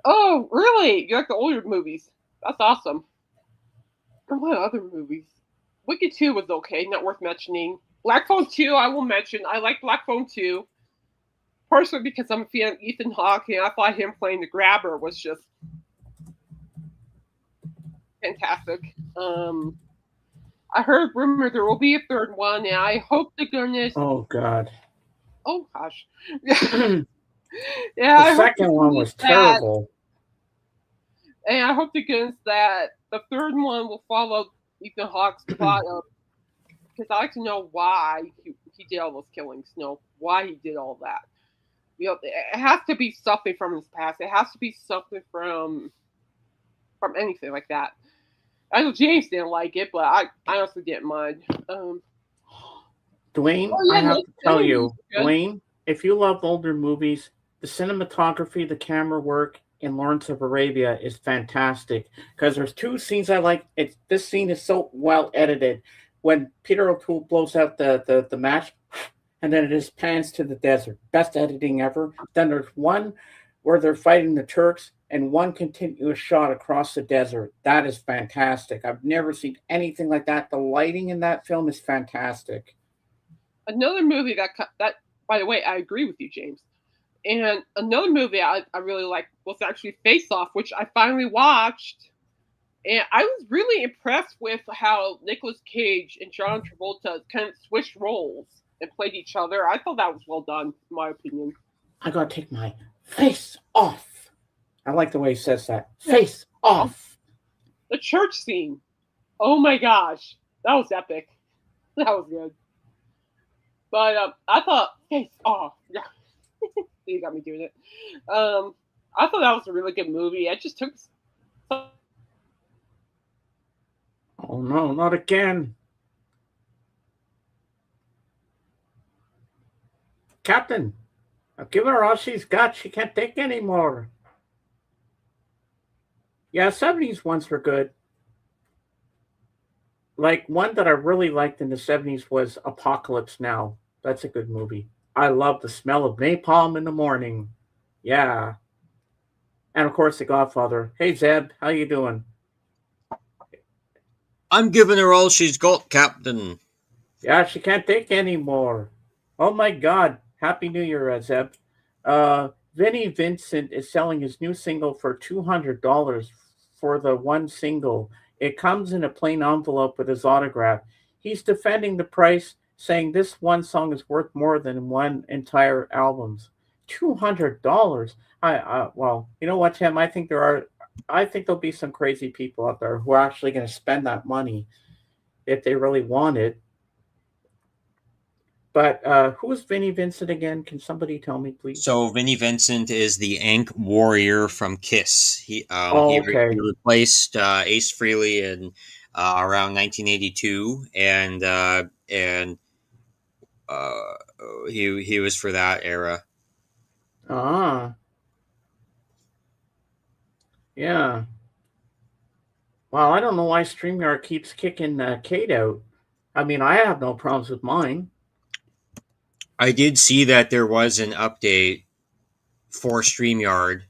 Oh, really? You like the older movies? That's awesome. And what other movies? Wicked 2 was okay, not worth mentioning. Black Phone 2, I will mention. I like Black Phone 2. Partially because I'm a fan of Ethan Hawke, and I thought him playing the grabber was just fantastic. I heard rumor there will be a third one, and I hope to goodness. Oh God. Oh gosh. The Yeah, second one was terrible. And I hope to goodness that the third one will follow Ethan Hawke's plot of, because I like to know why he did all those killings. Why he did all that. It has to be something from his past. It has to be something from anything like that. I know James didn't like it, but I honestly didn't mind. Dwayne, I have to tell you, Dwayne, if you love older movies, the cinematography, the camera work in Lawrence of Arabia is fantastic. Because there's 2 scenes I like. This scene is so well edited. When Peter O'Toole blows out the match, and then it just pans to the desert. Best editing ever. Then there's one where they're fighting the Turks, and one continuous shot across the desert. That is fantastic. I've never seen anything like that. The lighting in that film is fantastic. Another movie that, by the way, I agree with you, James. And another movie I really liked was actually Face Off, which I finally watched. And I was really impressed with how Nicolas Cage and John Travolta kind of switched roles and played each other. I thought that was well done, in my opinion. I gotta take my face off. I like the way he says that. Face off. The church scene. Oh my gosh. That was epic. That was good. But I thought Face Off. Yeah. You got me doing it. I thought that was a really good movie. It just took. Oh no, not again. Captain, I've given her all she's got. She can't take any more. Yeah, 70s ones were good. Like one that I really liked in the 70s was Apocalypse Now. That's a good movie. I love the smell of napalm in the morning. Yeah. And of course, The Godfather. Hey, Zeb, how you doing? I'm giving her all she's got, Captain. Yeah, she can't take any more. Oh my God! Happy New Year, Zeb. Vinnie Vincent is selling his new single for $200 for the one single. It comes in a plain envelope with his autograph. He's defending the price, saying this one song is worth more than one entire album's. $200. Well, you know what, Tim? I think there'll be some crazy people out there who are actually going to spend that money if they really want it. But who is Vinnie Vincent again? Can somebody tell me, please? So Vinnie Vincent is the Ink Warrior from Kiss. Oh, okay. He replaced Ace Frehley in around 1982, and he was for that era. Ah, yeah. Well, I don't know why StreamYard keeps kicking Kate out. I mean, I have no problems with mine. I did see that there was an update for StreamYard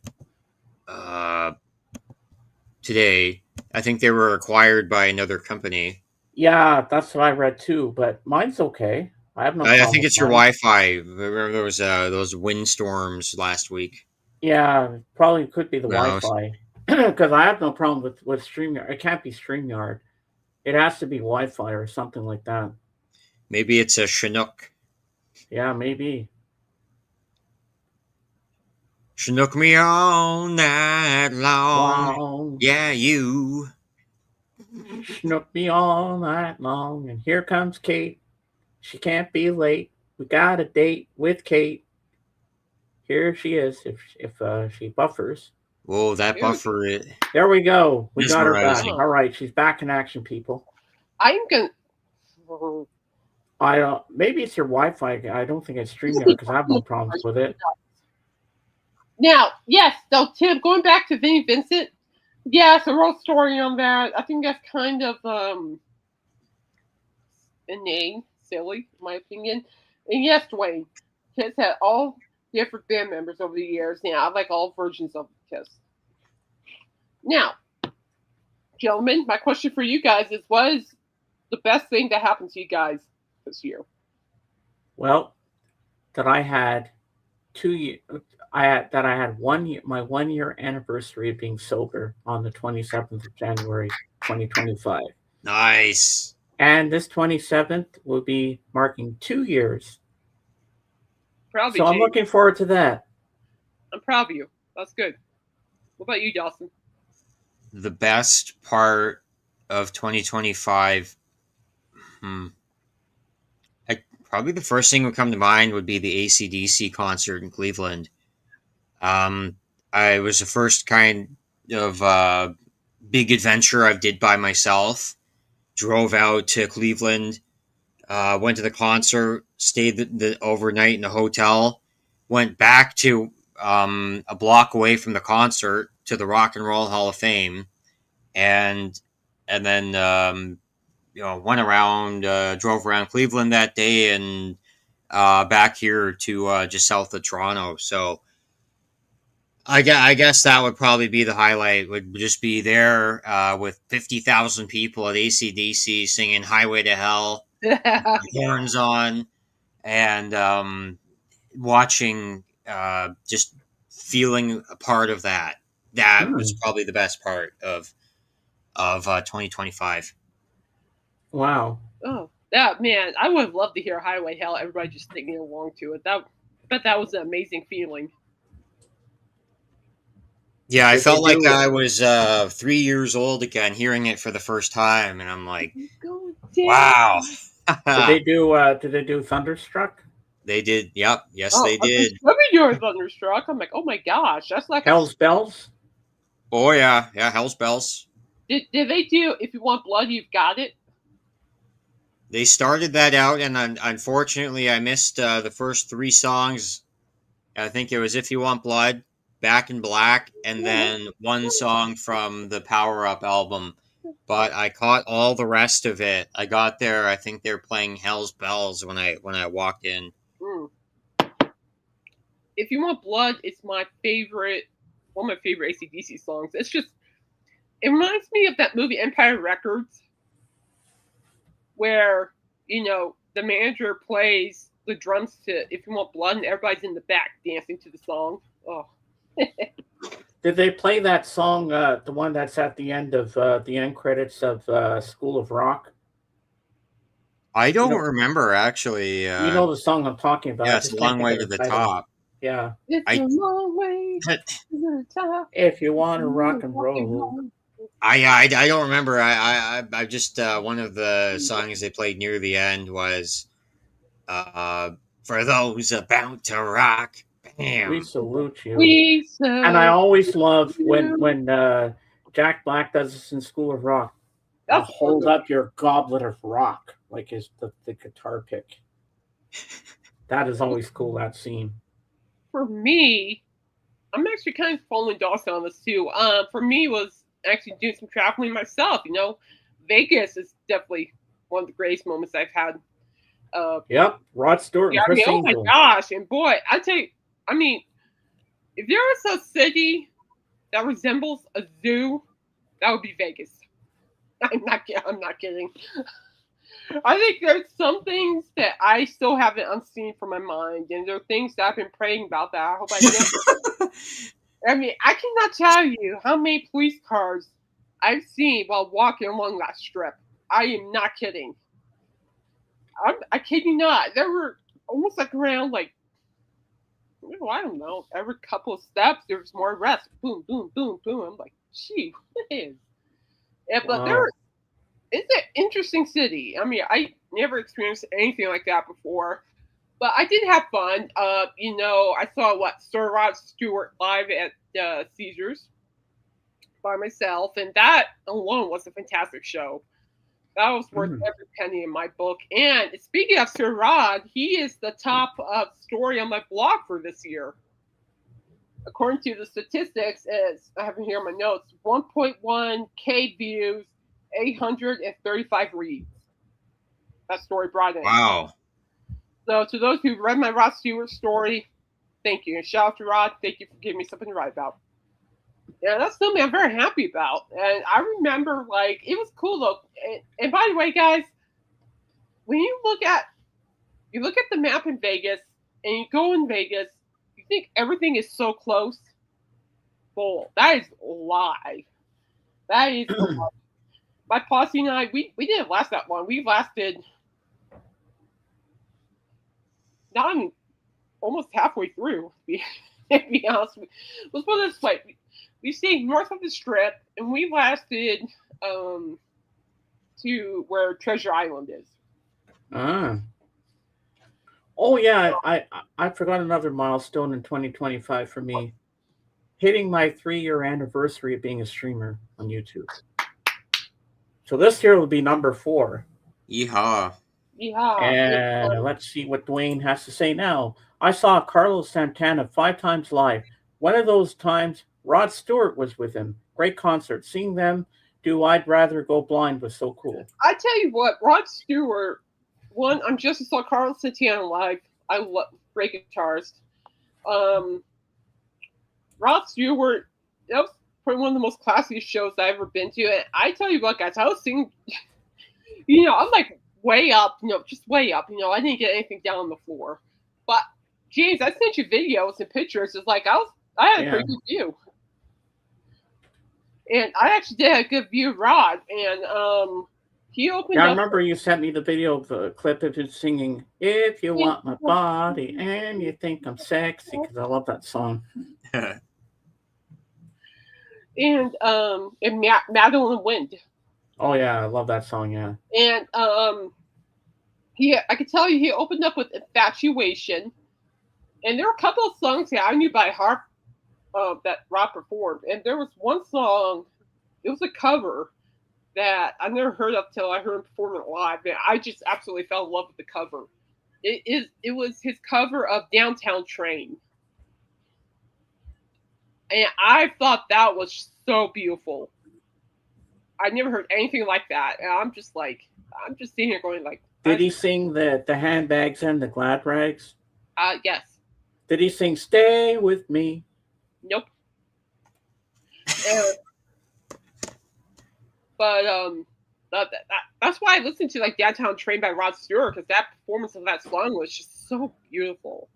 today. I think they were acquired by another company. Yeah, that's what I read too, but mine's okay. I have no I problem think with it's your mine. Wi-Fi. Remember there was those windstorms last week. Yeah, probably could be the No, Wi-Fi. Because I have no problem with StreamYard. It can't be StreamYard. It has to be Wi-Fi or something like that. maybe it's a Chinook. Yeah, maybe. Chinook me all night long. Wow. Yeah, you. Snook me all night long, and here comes Kate. She can't be late. We got a date with Kate. Here she is. If she buffers, Whoa, that Dude, buffer there we go. We got her back. mesmerizing. All right, she's back in action, people. I'm gonna. I maybe it's your Wi-Fi. I don't think it's StreamYard because I have no problems with it. Now, yes, so Tim, going back to Vinnie Vincent, yes, I wrote a story on that. I think that's kind of inane, silly, in my opinion. And yes, Dwayne, Kiss had all different band members over the years. Now, I like all versions of Kiss. Now, gentlemen, my question for you guys is: what is the best thing that happened to you guys this year? Well, that I had 2 years. I had 1 year, my 1 year anniversary of being sober on the 27th of January, 2025. Nice. And this 27th will be marking 2 years. Proud of you, So I'm James. looking forward to that. I'm proud of you. That's good. What about you, Dawson? The best part of 2025. Probably the first thing that would come to mind would be the AC/DC concert in Cleveland. I was the first kind of big adventure I did by myself. Drove out to Cleveland, went to the concert, stayed the overnight in a hotel, went back to a block away from the concert to the Rock and Roll Hall of Fame, and then went around, drove around Cleveland that day, and back here to just south of Toronto. So I guess that would probably be the highlight. Would just be there with 50,000 people at ACDC singing "Highway to Hell," Yeah. horns on, and watching, just feeling a part of that. That was Hmm. probably the best part of 2025. Wow. Oh, that man, I would have loved to hear Highway Hell. Everybody just singing along to it. That, I bet that was an amazing feeling. Yeah, I Did they felt like do? I was 3 years old again, hearing it for the first time, and I'm like, Go down. wow. Did they do? Did they do Thunderstruck? They did. Yep. Yes, Oh, they I was did. you're Thunderstruck. I'm like, oh my gosh, that's like a. Hell's Bells? Oh yeah, yeah. Hell's Bells. Did they do If You Want Blood, You've Got It? They started that out, and unfortunately, I missed the first three songs. I think it was "If You Want Blood," "Back in Black," and then one song from the Power Up album. But I caught all the rest of it. I got there. I think they were playing "Hell's Bells" when I walked in. Mm. If You Want Blood, it's my favorite, one of my favorite AC/DC songs. It's just, it reminds me of that movie Empire Records, where the manager plays the drums to "If You Want Blood" and everybody's in the back dancing to the song. Oh, Did they play that song? The one that's at the end of the end credits of School of Rock. I You don't know, remember actually. you know the song I'm talking about. Yeah, I it's a just can't long think way of to the the title. top. Yeah. it's a I long way to the top. If you want to rock and roll. I don't remember. I just one of the songs they played near the end was uh, "For Those About to Rock." We Bam. salute you. We And I serve always love you. when Jack Black does this in School of Rock. Now That's a fun hold movie. up your goblet of rock, like is the guitar pick. That is always cool. That scene. For me, I'm actually kind of following Dawson on this too. For me was actually doing some traveling myself. Vegas is definitely one of the greatest moments I've had. Uh, Yep, Rod Stewart yeah, and Chris oh my Angel. gosh, and boy, I tell you, I mean, if there is a city that resembles a zoo, that would be Vegas. I'm not kidding. I think there's some things that I still haven't unseen from my mind, and there are things that I've been praying about that I hope I never. I mean, I cannot tell you how many police cars I've seen while walking along that strip. I am not kidding. I kid you not. There were almost like around like, I don't know, every couple of steps there was more arrests. Boom, boom, boom, boom. I'm like, gee whiz. Yeah, but Wow. it's an interesting city. I mean, I never experienced anything like that before. But I did have fun. I saw Sir Rod Stewart live at Caesars by myself, and that alone was a fantastic show. That was worth Mm. every penny in my book. And speaking of Sir Rod, he is the top story on my blog for this year. According to the statistics, as I have it here in my notes, 1.1K views, 835 reads. That story brought in. Wow. So to those who've read my Rod Stewart story, thank you. And shout out to Rod. Thank you for giving me something to write about. Yeah, that's something I'm very happy about. And I remember, like, it was cool though. And by the way, guys, when you look at the map in Vegas and you go in Vegas, you think everything is so close. Bull. That is a lie. That is a lie. My posse and I, we didn't last that long. We lasted not even almost halfway through. To be honest, let's put it this way: we stayed north of the Strip, and we lasted to where Treasure Island is. Ah. Oh yeah, I forgot another milestone in 2025 for me. Hitting my 3-year anniversary of being a streamer on YouTube. So this year will be number 4. Yeehaw. Yeah, And let's see what Dwayne has to say now. I saw Carlos Santana 5 times live. One of those times, Rod Stewart was with him. Great concert. Seeing them do I'd Rather Go Blind was so cool. I tell you what, Rod Stewart. One, I'm just saw Carlos Santana live. I love great guitarist. Rod Stewart, that was probably one of the most classiest shows I've ever been to. And I tell you what, guys, I was singing, I'm like way up, just way up. I didn't get anything down on the floor. But, James, I sent you videos and pictures. It's like I had a pretty good view. And I actually did have a good view of Rod. And he opened up. I remember you sent me the video of the clip of him singing, "If you want my body and you think I'm sexy," because I love that song. And Madeline Wind. Oh yeah, I love that song. Yeah. And I could tell you he opened up with "Infatuation," and there were a couple of songs I knew by heart that Rob performed, and there was one song. It was a cover that I never heard of till I heard him perform it live, and I just absolutely fell in love with the cover. It was his cover of "Downtown Train." And I thought that was so beautiful. I never heard anything like that. And I'm just sitting here going like. Did he sing the handbags and the glad rags? Yes. Did he sing "Stay with Me"? Nope. But that's why I listened to like "Downtown Train" by Rod Stewart, because that performance of that song was just so beautiful.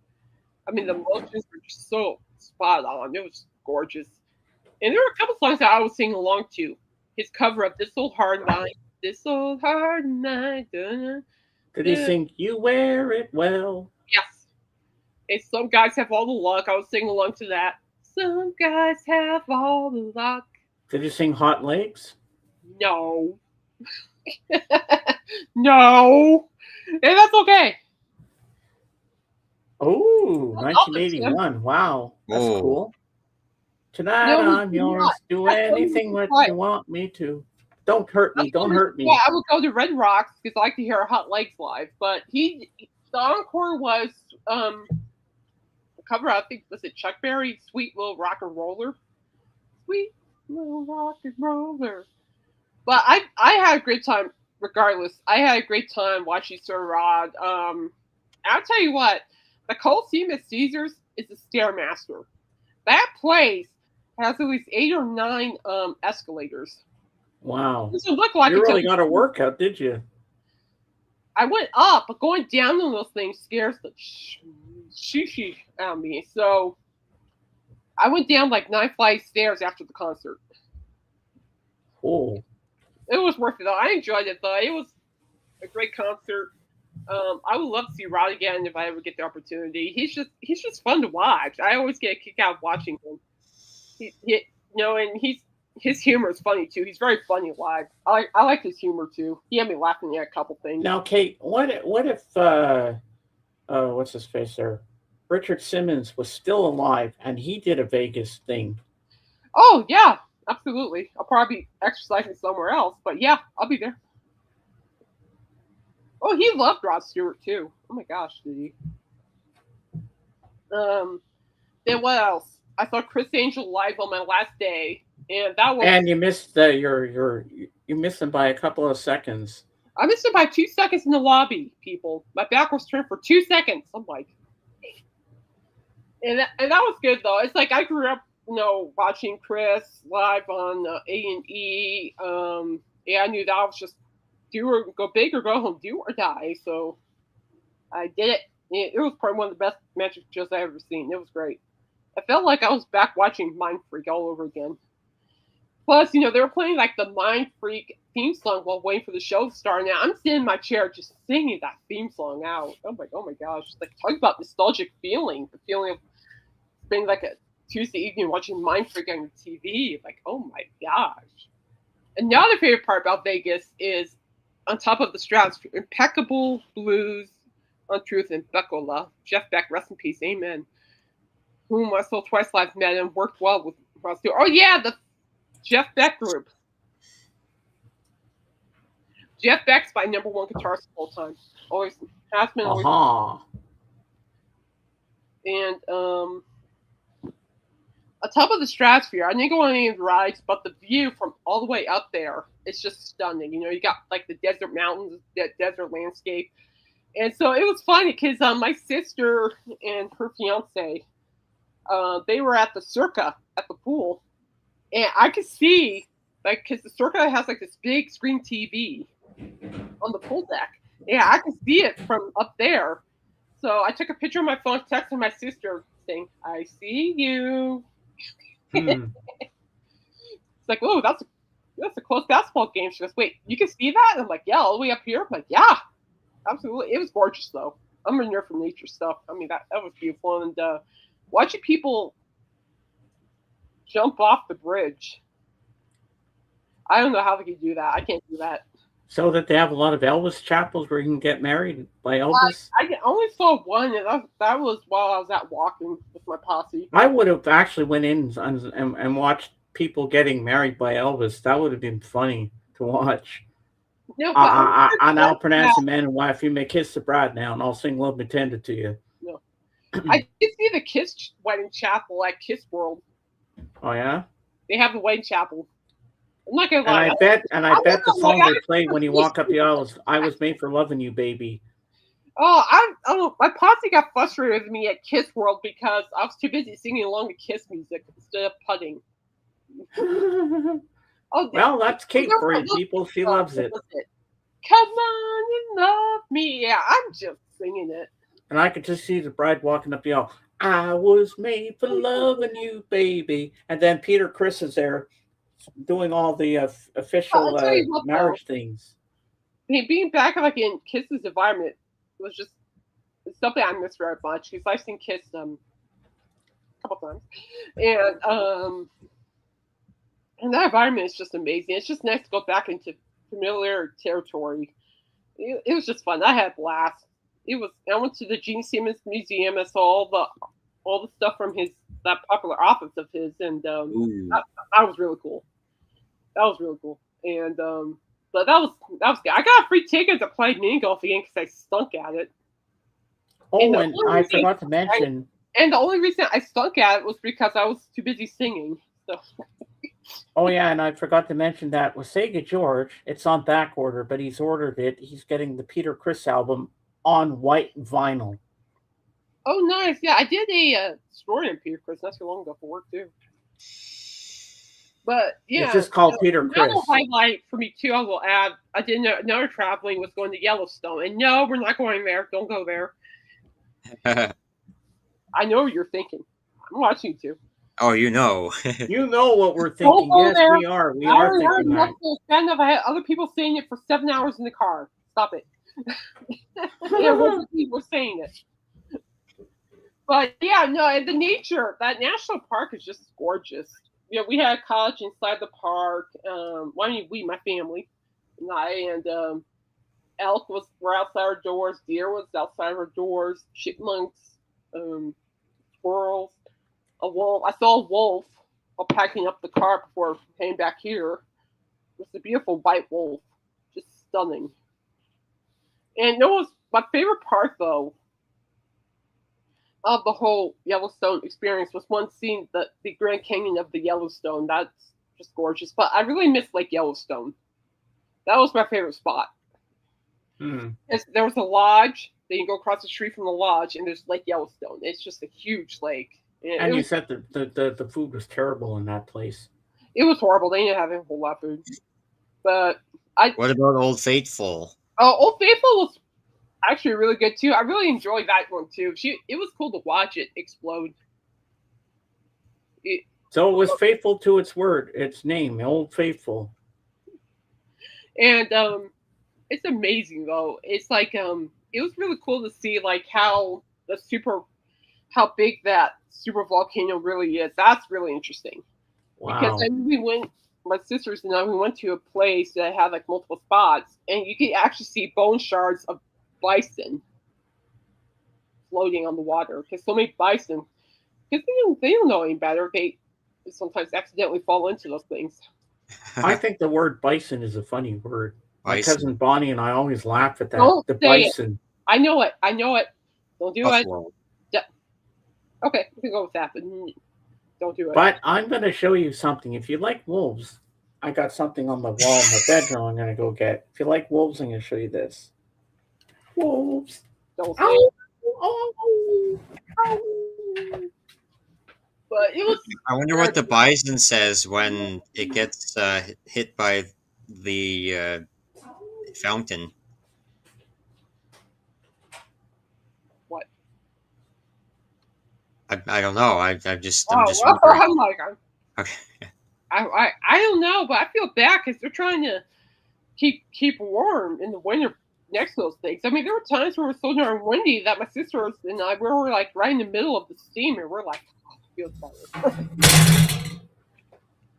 I mean, the emotions were just so spot on. It was gorgeous. And there were a couple songs that I was singing along to. His cover of "This Old Hard Night," "This Old Hard Night." Did he sing "You Wear It Well"? Yes. And "Some Guys Have All the Luck." I was singing along to that. Some guys have all the luck. Did he sing "Hot Legs"? No. No. And that's okay. Oh, 1981. Wow. That's cool. "Tonight I'm yours. Do anything what you want me to. Don't hurt me. Don't hurt me." Yeah, I would go to Red Rocks because I like to hear Hot Legs live. But the encore was the cover, I think, was it Chuck Berry, "Sweet Little Rock and Roller"? Sweet Little Rock and Roller. But I had a great time regardless. I had a great time watching Sir Rod. I'll tell you what, the Coliseum at Caesars is a Stairmaster. That place has at least 8 or 9 escalators. Wow. It doesn't look like you really got a workout, did you? I went up, but going down on those things scares the shishi out of me. So I went down like 9 flights of stairs after the concert. Oh. It was worth it though. I enjoyed it though. It was a great concert. I would love to see Rod again if I ever get the opportunity. He's just fun to watch. I always get a kick out of watching him. And his humor is funny too. He's very funny live. I like his humor too. He had me laughing at a couple things. Now, Kate, what if what's his face there? Richard Simmons was still alive and he did a Vegas thing? Oh yeah, absolutely. I'll probably be exercising somewhere else, but yeah, I'll be there. Oh, he loved Rod Stewart too. Oh my gosh, did he? Then what else? I saw Chris Angel live on my last day, and that was. And you missed you missed him by a couple of seconds. I missed him by 2 seconds in the lobby, people. My back was turned for 2 seconds. I'm like, and that was good though. It's like I grew up, watching Chris live on A&E. Yeah, I knew that was just go big or go home, do or die. So I did it. It was probably one of the best magic shows I've ever seen. It was great. I felt like I was back watching Mind Freak all over again. Plus, they were playing like the Mind Freak theme song while waiting for the show to start. Now I'm sitting in my chair just singing that theme song out. Oh my gosh! Like talk about nostalgic feeling. The feeling of being like a Tuesday evening watching Mind Freak on your TV. Like, oh my gosh! Another favorite part about Vegas is on top of the stratosphere, impeccable blues, untruth, and Beckola. Jeff Beck, rest in peace, amen. Whom I saw twice live, met and worked well with Rod Stewart. Oh yeah, the Jeff Beck group. Jeff Beck's my number one guitarist of all time. Always has been. Always. And on top of the stratosphere, I didn't go on any of the rides, but the view from all the way up there, it's just stunning. You got like the desert mountains, that desert landscape. And so it was funny because my sister and her fiance, They were at the Circa at the pool, and I could see like because the Circa has like this big screen TV on the pool deck. Yeah, I could see it from up there. So I took a picture of my phone, texted my sister saying, "I see you." Hmm. It's like, oh, that's a close basketball game. She goes, wait, you can see that? And I'm like, yeah, all the way up here. I'm like, yeah, absolutely. It was gorgeous though. I'm a nerd for nature stuff. I mean, that was beautiful. And watching people jump off the bridge. I don't know how they could do that. I can't do that. So that they have a lot of Elvis chapels where you can get married by Elvis. I only saw one, and that was while I was out walking with my posse. I would have actually went in and watched people getting married by Elvis. That would have been funny to watch. No, but I now pronounce you man and wife. You may kiss the bride now, and I'll sing "Love Me Tender" to you. No. I did see the Kiss wedding chapel at Kiss World. Oh yeah, they have the wedding chapel. I'm not gonna and lie. I bet the song they played when you walk up the aisle is "I Was Made for Loving You, Baby." My posse got frustrated with me at Kiss World because I was too busy singing along to Kiss music instead of putting. Well, that's Kate for you people. She loves it. Come on and love me. Yeah, I'm just singing it. And I could just see the bride walking up the aisle. I was made for loving you, baby. And then Peter Criss is there doing all the official marriage things. I mean, being back like in Kiss's environment was just something I miss very much because I've seen Kiss a couple times, and that environment is just amazing. It's just nice to go back into familiar territory. It was just fun. I had a blast. I went to the Gene Simmons Museum. I saw all the stuff from that popular office of his, and that was really cool. That was really cool. And but that was good. I got a free ticket to play mini golf again because I stunk at it. Oh, and I forgot to mention. And the only reason I stunk at it was because I was too busy singing. So. Oh yeah, and I forgot to mention that with Sega George, it's on back order, but he's ordered it. He's getting the Peter Criss album on white vinyl. Oh, nice! Yeah, I did a story on Peter Criss not so long ago for work too. But yeah, it's just called Peter Criss. Another highlight for me too. I will add. I did another traveling was going to Yellowstone, and no, we're not going there. Don't go there. I know what you're thinking. I'm watching you too. Oh, you know. You know what we're thinking. Yes, there. We are. We are thinking that. I had other people saying it for 7 hours in the car. Stop it. Yeah, we're saying it. But yeah, no, the nature, that national park is just gorgeous. You know, we had a college inside the park. My family, and elk were outside our doors. Deer was outside our doors. Chipmunks, squirrels. A wolf. I saw a wolf while packing up the car before heading back here. It was a beautiful white wolf, just stunning. And my favorite part though of the whole Yellowstone experience was one seeing the Grand Canyon of the Yellowstone. That's just gorgeous. But I really miss Lake Yellowstone. That was my favorite spot. There was a lodge. Then you go across the street from the lodge, and there's Lake Yellowstone. It's just a huge lake. And you said the food was terrible in that place. It was horrible. They didn't have a whole lot of food. But what about Old Faithful? Oh, Old Faithful was actually really good too. I really enjoyed that one too. It was cool to watch it explode. So it was faithful to its word, its name, Old Faithful. And it's amazing though. It's like it was really cool to see like how big that super volcano really is. That's really interesting. Wow. Because my sisters and I, we went to a place that had like multiple spots, and you could actually see bone shards of bison floating on the water. Because so many bison, because they don't know any better. They sometimes accidentally fall into those things. I think the word bison is a funny word. My cousin Bonnie and I always laugh at that. Don't the say bison. It. I know it. Don't do Buffalo. it. Okay, we can go with that, but don't do it. But I'm going to show you something. If you like wolves, I got something on the wall in my bedroom I'm going to go get. If you like wolves, I'm going to show you this. Wolves. Don't say it. But it was I wonder what the bison says when it gets hit by the fountain. what? I don't know. I'm Oh just well, wondering. I'm like Okay. I don't know, but I feel bad because they're trying to keep warm in the winter next to those things. I mean, there were times where it was so darn windy that my sisters and I we were like right in the middle of the steam, and we're like, oh, it feels better.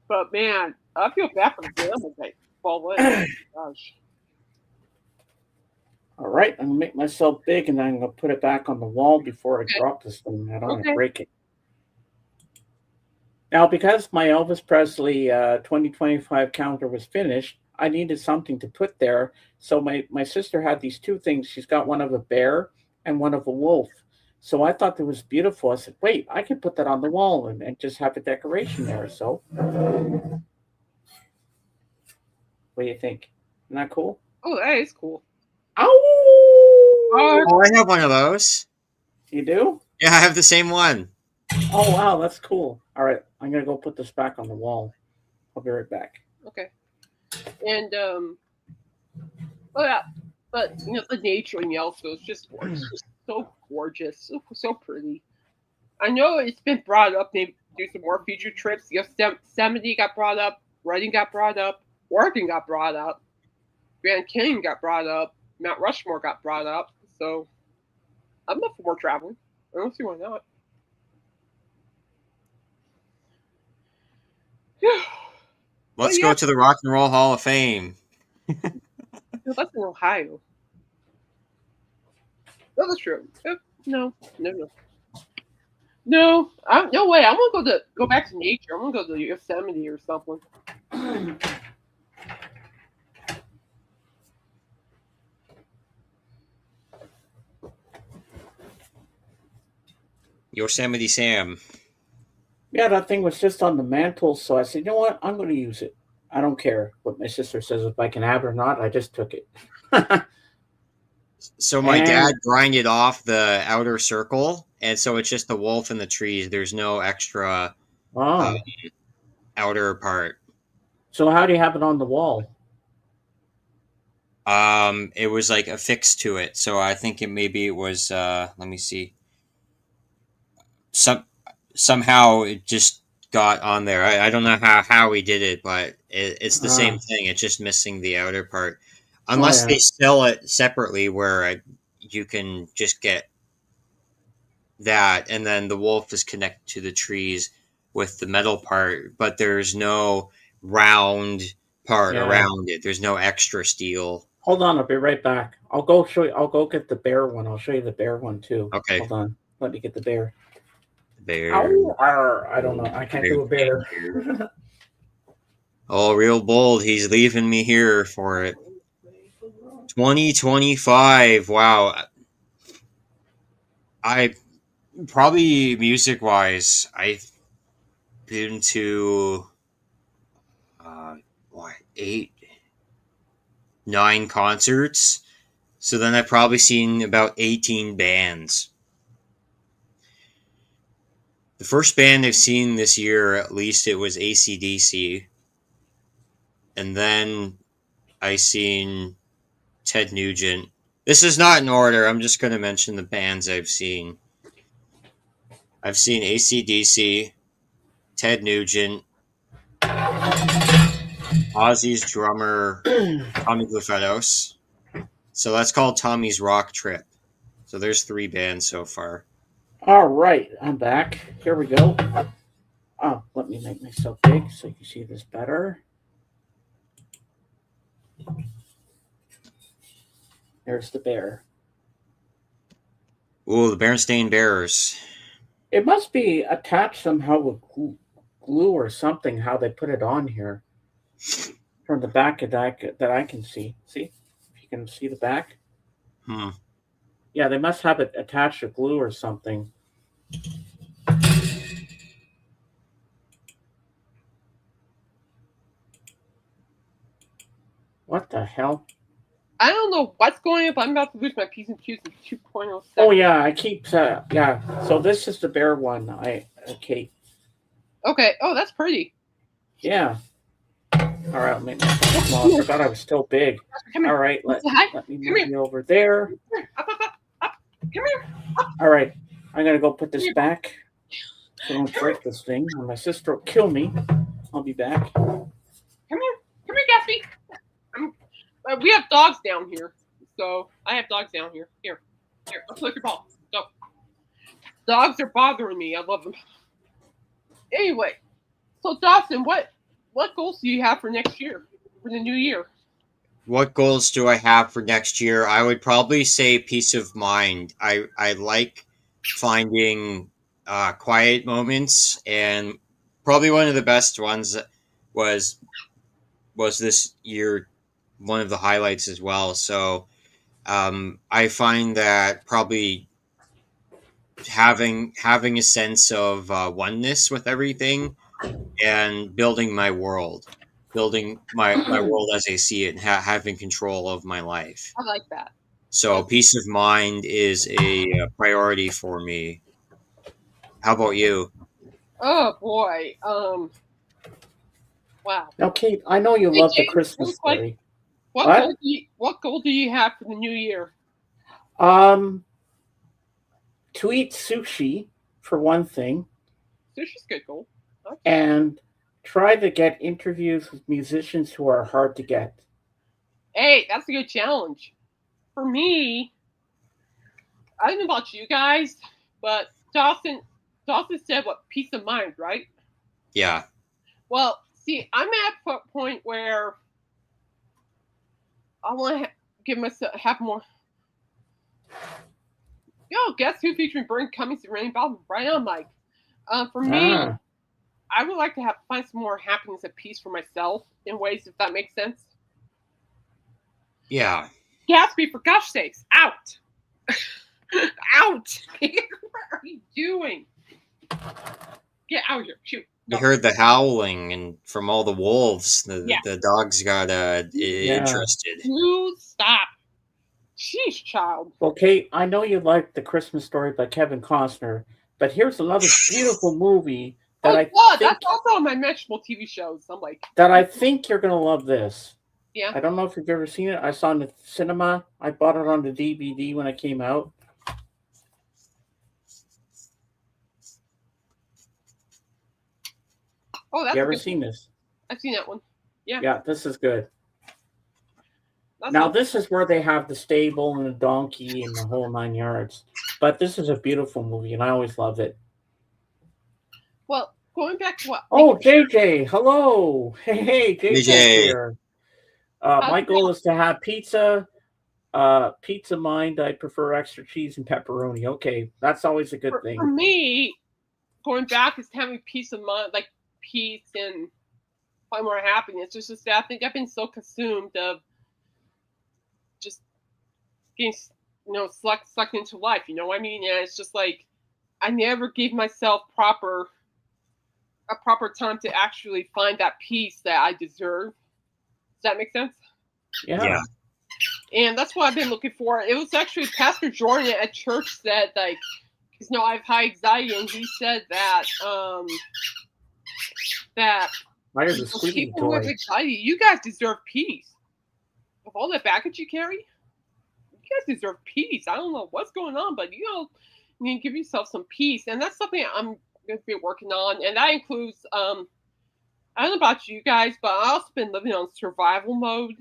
But man, I feel bad for the animals that fall in. Gosh. All right, I'm gonna make myself big, and then I'm gonna put it back on the wall before I Okay. drop this thing. I don't want to Okay. break it. Now, because my Elvis Presley 2025 calendar was finished, I needed something to put there. So my sister had these two things. She's got one of a bear and one of a wolf. So I thought that was beautiful. I said, wait, I can put that on the wall and just have a decoration there. So what do you think? Isn't that cool? Oh, that is cool. Oh, Oh, I have one of those. you do? Yeah, I have the same one. Oh, wow, that's cool. All right, I'm going to go put this back on the wall. I'll be right back. Okay. And oh yeah, but the nature in Yellowstone is just so gorgeous, so pretty. I know it's been brought up. They do some more future trips. Yosemite got brought up. Redding got brought up. Oregon got brought up. Grand Canyon got brought up. Mount Rushmore got brought up. So I'm up for more traveling. I don't see why not. But Let's yeah, go to the Rock and Roll Hall of Fame. that's in Ohio. No, that's true. No, no, no. No, no way. I want to go back to nature. I want to go to Yosemite or something. Yosemite Sam. Yeah, that thing was just on the mantle, so I said, you know what? I'm going to use it. I don't care what my sister says if I can have it or not. I just took it. So my dad And grinded off the outer circle, and so it's just the wolf and the trees. There's no extra uh, oh, outer part. so how do you have it on the wall? It was like affixed to it, so I think it was. Let me see. Some Somehow it just got on there. I don't know how he did it, but it's the same Ah, thing. It's just missing the outer part, oh unless they yeah. sell it separately, where you can just get that, and then the wolf is connected to the trees with the metal part, but there's no round part Yeah. around it. There's no extra steel. Hold on, I'll be right back. I'll go show you. I'll go get the bear one. I'll show you the bear one too. Okay, Hold on. Let me get the bear. bear, Ow! Arr, I don't know. I can't bear, do a bear. bear. Oh, real bold. He's leaving me here for it. 2025. Wow. I probably music wise, I've been to what, eight, nine concerts. So then I've probably seen about 18 bands. The first band I've seen this year, at least, it was AC/DC. And then I seen Ted Nugent. This is not in order. I'm just going to mention the bands I've seen. I've seen AC/DC, Ted Nugent, Ozzy's drummer, Tommy Glufados. So that's called Tommy's Rock Trip. So there's three bands so far. All right, I'm back. Here we go. Oh, let me make myself big so you can see this better. There's the bear. Ooh, the Berenstain Bears. It must be attached somehow with glue or something. How they put it on here from the back that I can see. See, if you can see the back. Hmm. Yeah, they must have it attached to glue or something. What the hell? I don't know what's going on, but I'm about to lose my P's and Q's in 2.0 Oh seconds. yeah, I keep yeah. So this is the bear one. I okay. Okay. Oh, that's pretty. Yeah. All right, let me make it small. I forgot I was still big. Come All here. right, Say hi. let me Come move here. you over there. Come here. Up, up, up, up. Come here. All right, I'm gonna go put Come this here. back so I don't break this thing, or my sister will kill me. I'll be back. Come here. Come here, Gatsby. We have dogs down here. So I have dogs down here. Here. Let's look your ball. Go. Dogs are bothering me. I love them. Anyway, so Dawson, what goals do you have for next year? For the new year? What goals do I have for next year? I would probably say peace of mind. I like finding quiet moments, and probably one of the best ones was this year one of the highlights as well. So I find that probably having a sense of oneness with everything and building my world as I see it, and having control of my life. I like that. So That's, peace of mind is a priority for me. How about you? oh boy. Wow. Now, Kate, I know you Hey love the James, Christmas really quick. story. What What? goal do you have for the new year? Um, to eat sushi for one thing, Sushi's a good goal. Okay. and try to get interviews with musicians who are hard to get. Hey, that's a good challenge. For me, I don't know about you guys, but Dawson said what peace of mind, right? Yeah. Well, see, I'm at a point where I want to give myself have more. Yo, guess who featuring Brent Cummings and Randy Baldwin? Right on, Mike. For me, Ah, I would like to find some more happiness and peace for myself in ways, if that makes sense. Yeah. Gatsby, for gosh sakes, out! Out! What are you doing? Get out of here! Shoot! You Go. heard the howling and from all the wolves. Yeah. The dogs got yeah. interested. You stop! Sheesh, child. Well, Kate, I know you like the Christmas Story by Kevin Costner, but here's another beautiful movie that Oh I God, think that's also on my mentionable TV shows. I'm like, you're gonna love this. yeah. I don't know if you've ever seen it. I saw it in the cinema. I bought it on the DVD when it came out. Oh, that's You a ever good seen one. this? I've seen that one. Yeah. Yeah, this is good. That's Now, good. this is where they have the stable and the donkey and the whole 9 yards. But this is a beautiful movie, and I always love it. Well, going back to what? Oh, JJ, hello. Hey, JJ's DJ. here. How's My it goal going? is to have pizza. Pizza mind, I prefer extra cheese and pepperoni. Okay, that's always a good For thing. me, going back is having peace of mind, like peace and find more happiness. It's just that I think I've been so consumed of just getting, sucked into life. You know what I mean? And it's just like I never gave myself a proper time to actually find that peace that I deserve. Does that make sense? Yeah. Yeah. And that's what I've been looking for. It was actually Pastor Jordan at church said, like, because I have high anxiety, and he said that that Why is a squeaky people who have toy? anxiety, you guys deserve peace. With all that baggage you carry, you guys deserve peace. I don't know what's going on, but you need to give yourself some peace, and that's something I'm going to be working on, and that includes I don't know about you guys, but I've also been living on survival mode.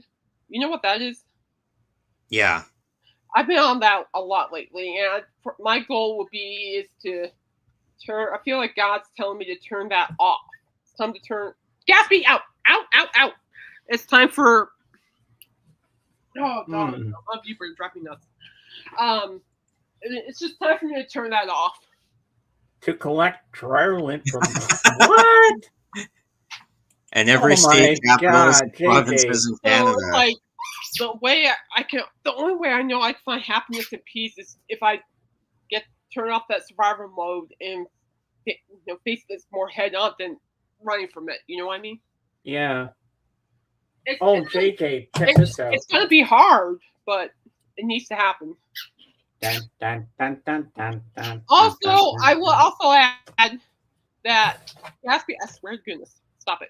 You know what that is? Yeah. I've been on that a lot lately, and my goal would be is to turn. I feel like God's telling me to turn that off. It's time to turn. Gatsby, out, out, out, out. It's time for. Oh God, I love you for dropping nuts. It's just time for me to turn that off. To collect virulent from what? And every Oh state, my capitals, God, provinces in So Canada. it's like the only way I know I can find happiness and peace is if I turn off that survivor mode and face this more head on than running from it. You know what I mean? Yeah. It's, Oh, it's, JJ, check this out. it's gonna be hard, but it needs to happen. Dun, dun, dun, dun, dun, dun, Also, dun, dun, I will dun. also add that Gatsby, I swear to goodness, stop it.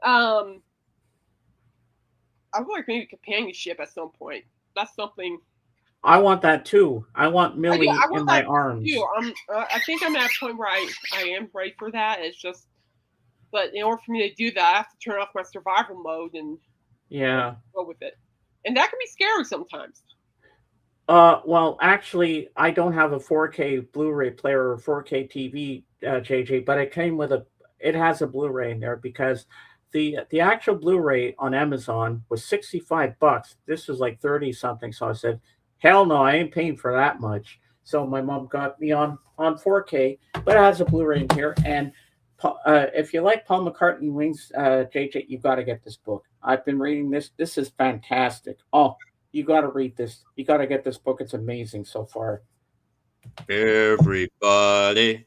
Um, I would like maybe companionship at some point. That's something. I want that too. I want Yeah, Millie I in want my that too. arms. I think I'm at a point where I am ready for that. It's just, but in order for me to do that, I have to turn off my survival mode and Yeah. go with it, and that can be scary sometimes. Well, actually, I don't have a 4K Blu-ray player or 4K TV, JJ, but it came with a. It has a Blu-ray in there because the actual Blu-ray on Amazon was $65. This was like 30 something. So I said, hell no, I ain't paying for that much. So my mom got me on 4K, but it has a Blu-ray in here. And if you like Paul McCartney wings, JJ, you got to get this book. I've been reading this. This is fantastic. Oh, you got to read this. You got to get this book. It's amazing so far. Everybody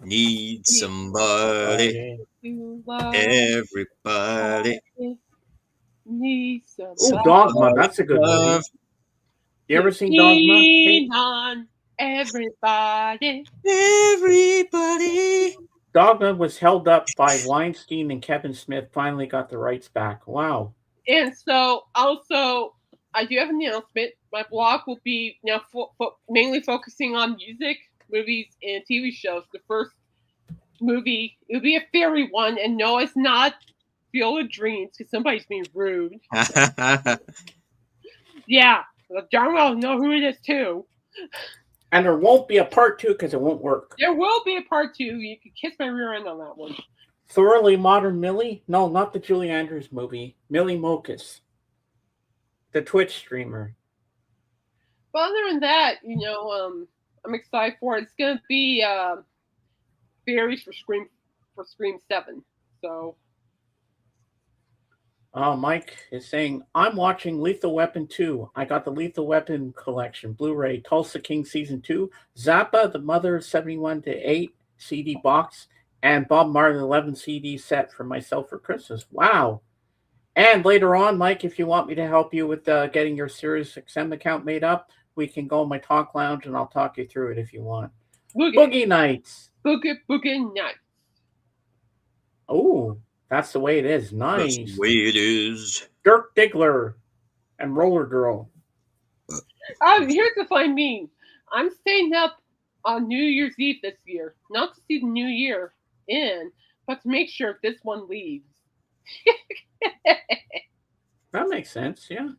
needs somebody. Everybody Need Oh, somebody. Dogma. That's a good movie. love. You ever seen Dogma? Hey, Lean on everybody. Everybody. Dogma was held up by Weinstein and Kevin Smith. Finally got the rights back. Wow. And so, also, I do have an announcement. My blog will be now mainly focusing on music, movies, and TV shows. The first movie, it'll be a fairy one, and no, it's not Field of Dreams because somebody's being rude. Yeah, darn well know who it is too. And there won't be a part two because it won't work. There will be a part two. You can kiss my rear end on that one. Thoroughly Modern Millie? No, not the Julie Andrews movie. Millie Mokus, the Twitch streamer. But other than that, I'm excited for it. It's gonna be fairies for Scream 7. So Mike is saying, I'm watching Lethal Weapon 2. I got the Lethal Weapon collection, Blu-ray, Tulsa King Season 2, Zappa, The Mother 71 to 8 CD box, and Bob Marley 11 CD set for myself for Christmas. Wow. And later on, Mike, if you want me to help you with getting your Sirius XM account made up, we can go in my talk lounge and I'll talk you through it if you want. Boogie Nights. Boogie Nights. Oh, that's the way it is. Nice. That's the way it is. Dirk Diggler and Roller Girl. Here's the fun meme. I'm staying up on New Year's Eve this year, not to see the new year in, but to make sure this one leaves. That makes sense, yeah.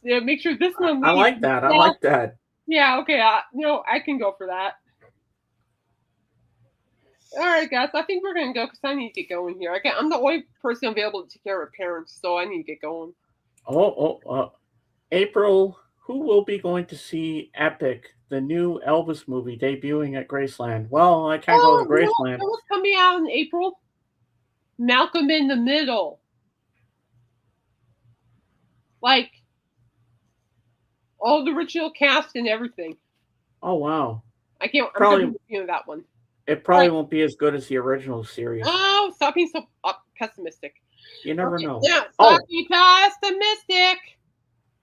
Yeah, make sure this one leaves. I like that. I like that. Yeah, okay. I can go for that. All right, guys. I think we're going to go because I need to get going here. I'm the only person available to take care of parents, so I need to get going. April, who will be going to see Epic, the new Elvis movie debuting at Graceland? Well, I can't go to Graceland. What's coming out in April? Malcolm in the Middle. Like, all the original cast and everything. Oh, wow. I'm going to that one. It probably won't be as good as the original series. Oh, stop being so pessimistic. You never know. Yeah, stop being pessimistic.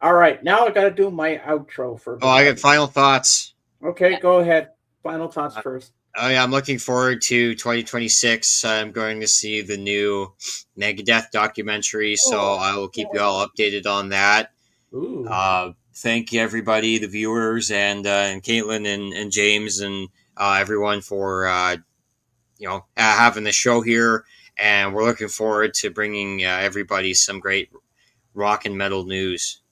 All right, now I got to do my outro for. I got final thoughts. Okay, go ahead. Final thoughts first. Oh yeah, I'm looking forward to 2026. I'm going to see the new Megadeth documentary, so I will keep you all updated on that. Ooh. Thank you, everybody, the viewers, and Caitlin and James and everyone for having the show here. And we're looking forward to bringing everybody some great rock and metal news.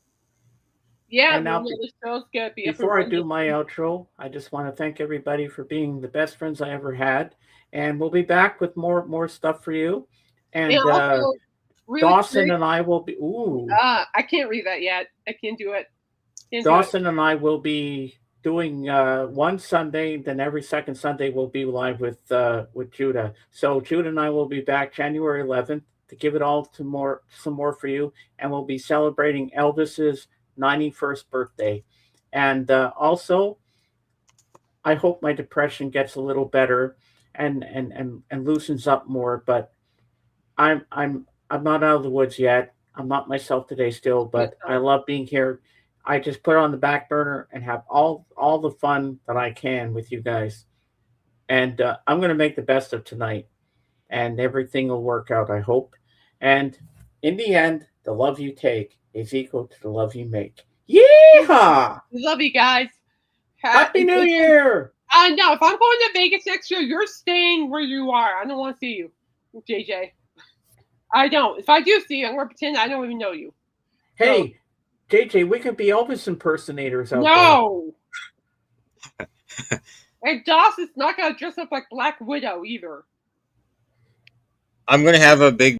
Yeah, and now, the show's gonna be before I do my outro, I just want to thank everybody for being the best friends I ever had, and we'll be back with more stuff for you. And also, really Dawson and I will be. Ooh, I can't read that yet. I can't do it. Dawson and I will be doing one Sunday, then every second Sunday we'll be live with Judah. So Judah and I will be back January 11th to give it all some more for you, and we'll be celebrating Elvis's 91st birthday. And also, I hope my depression gets a little better and loosens up more. But I'm not out of the woods yet. I'm not myself today still, but I love being here. I just put it on the back burner and have all the fun that I can with you guys. And I'm going to make the best of tonight, and everything will work out, I hope. And in the end, the love you take is equal to the love you make. Yeehaw! Love you guys. Happy New Year! I know. If I'm going to Vegas next year, you're staying where you are. I don't want to see you, JJ. I don't. If I do see you, I'm going to pretend I don't even know you. Hey, so, JJ, we could be Elvis impersonators out no. there. No! And Doss is not going to dress up like Black Widow either. I'm going to have a big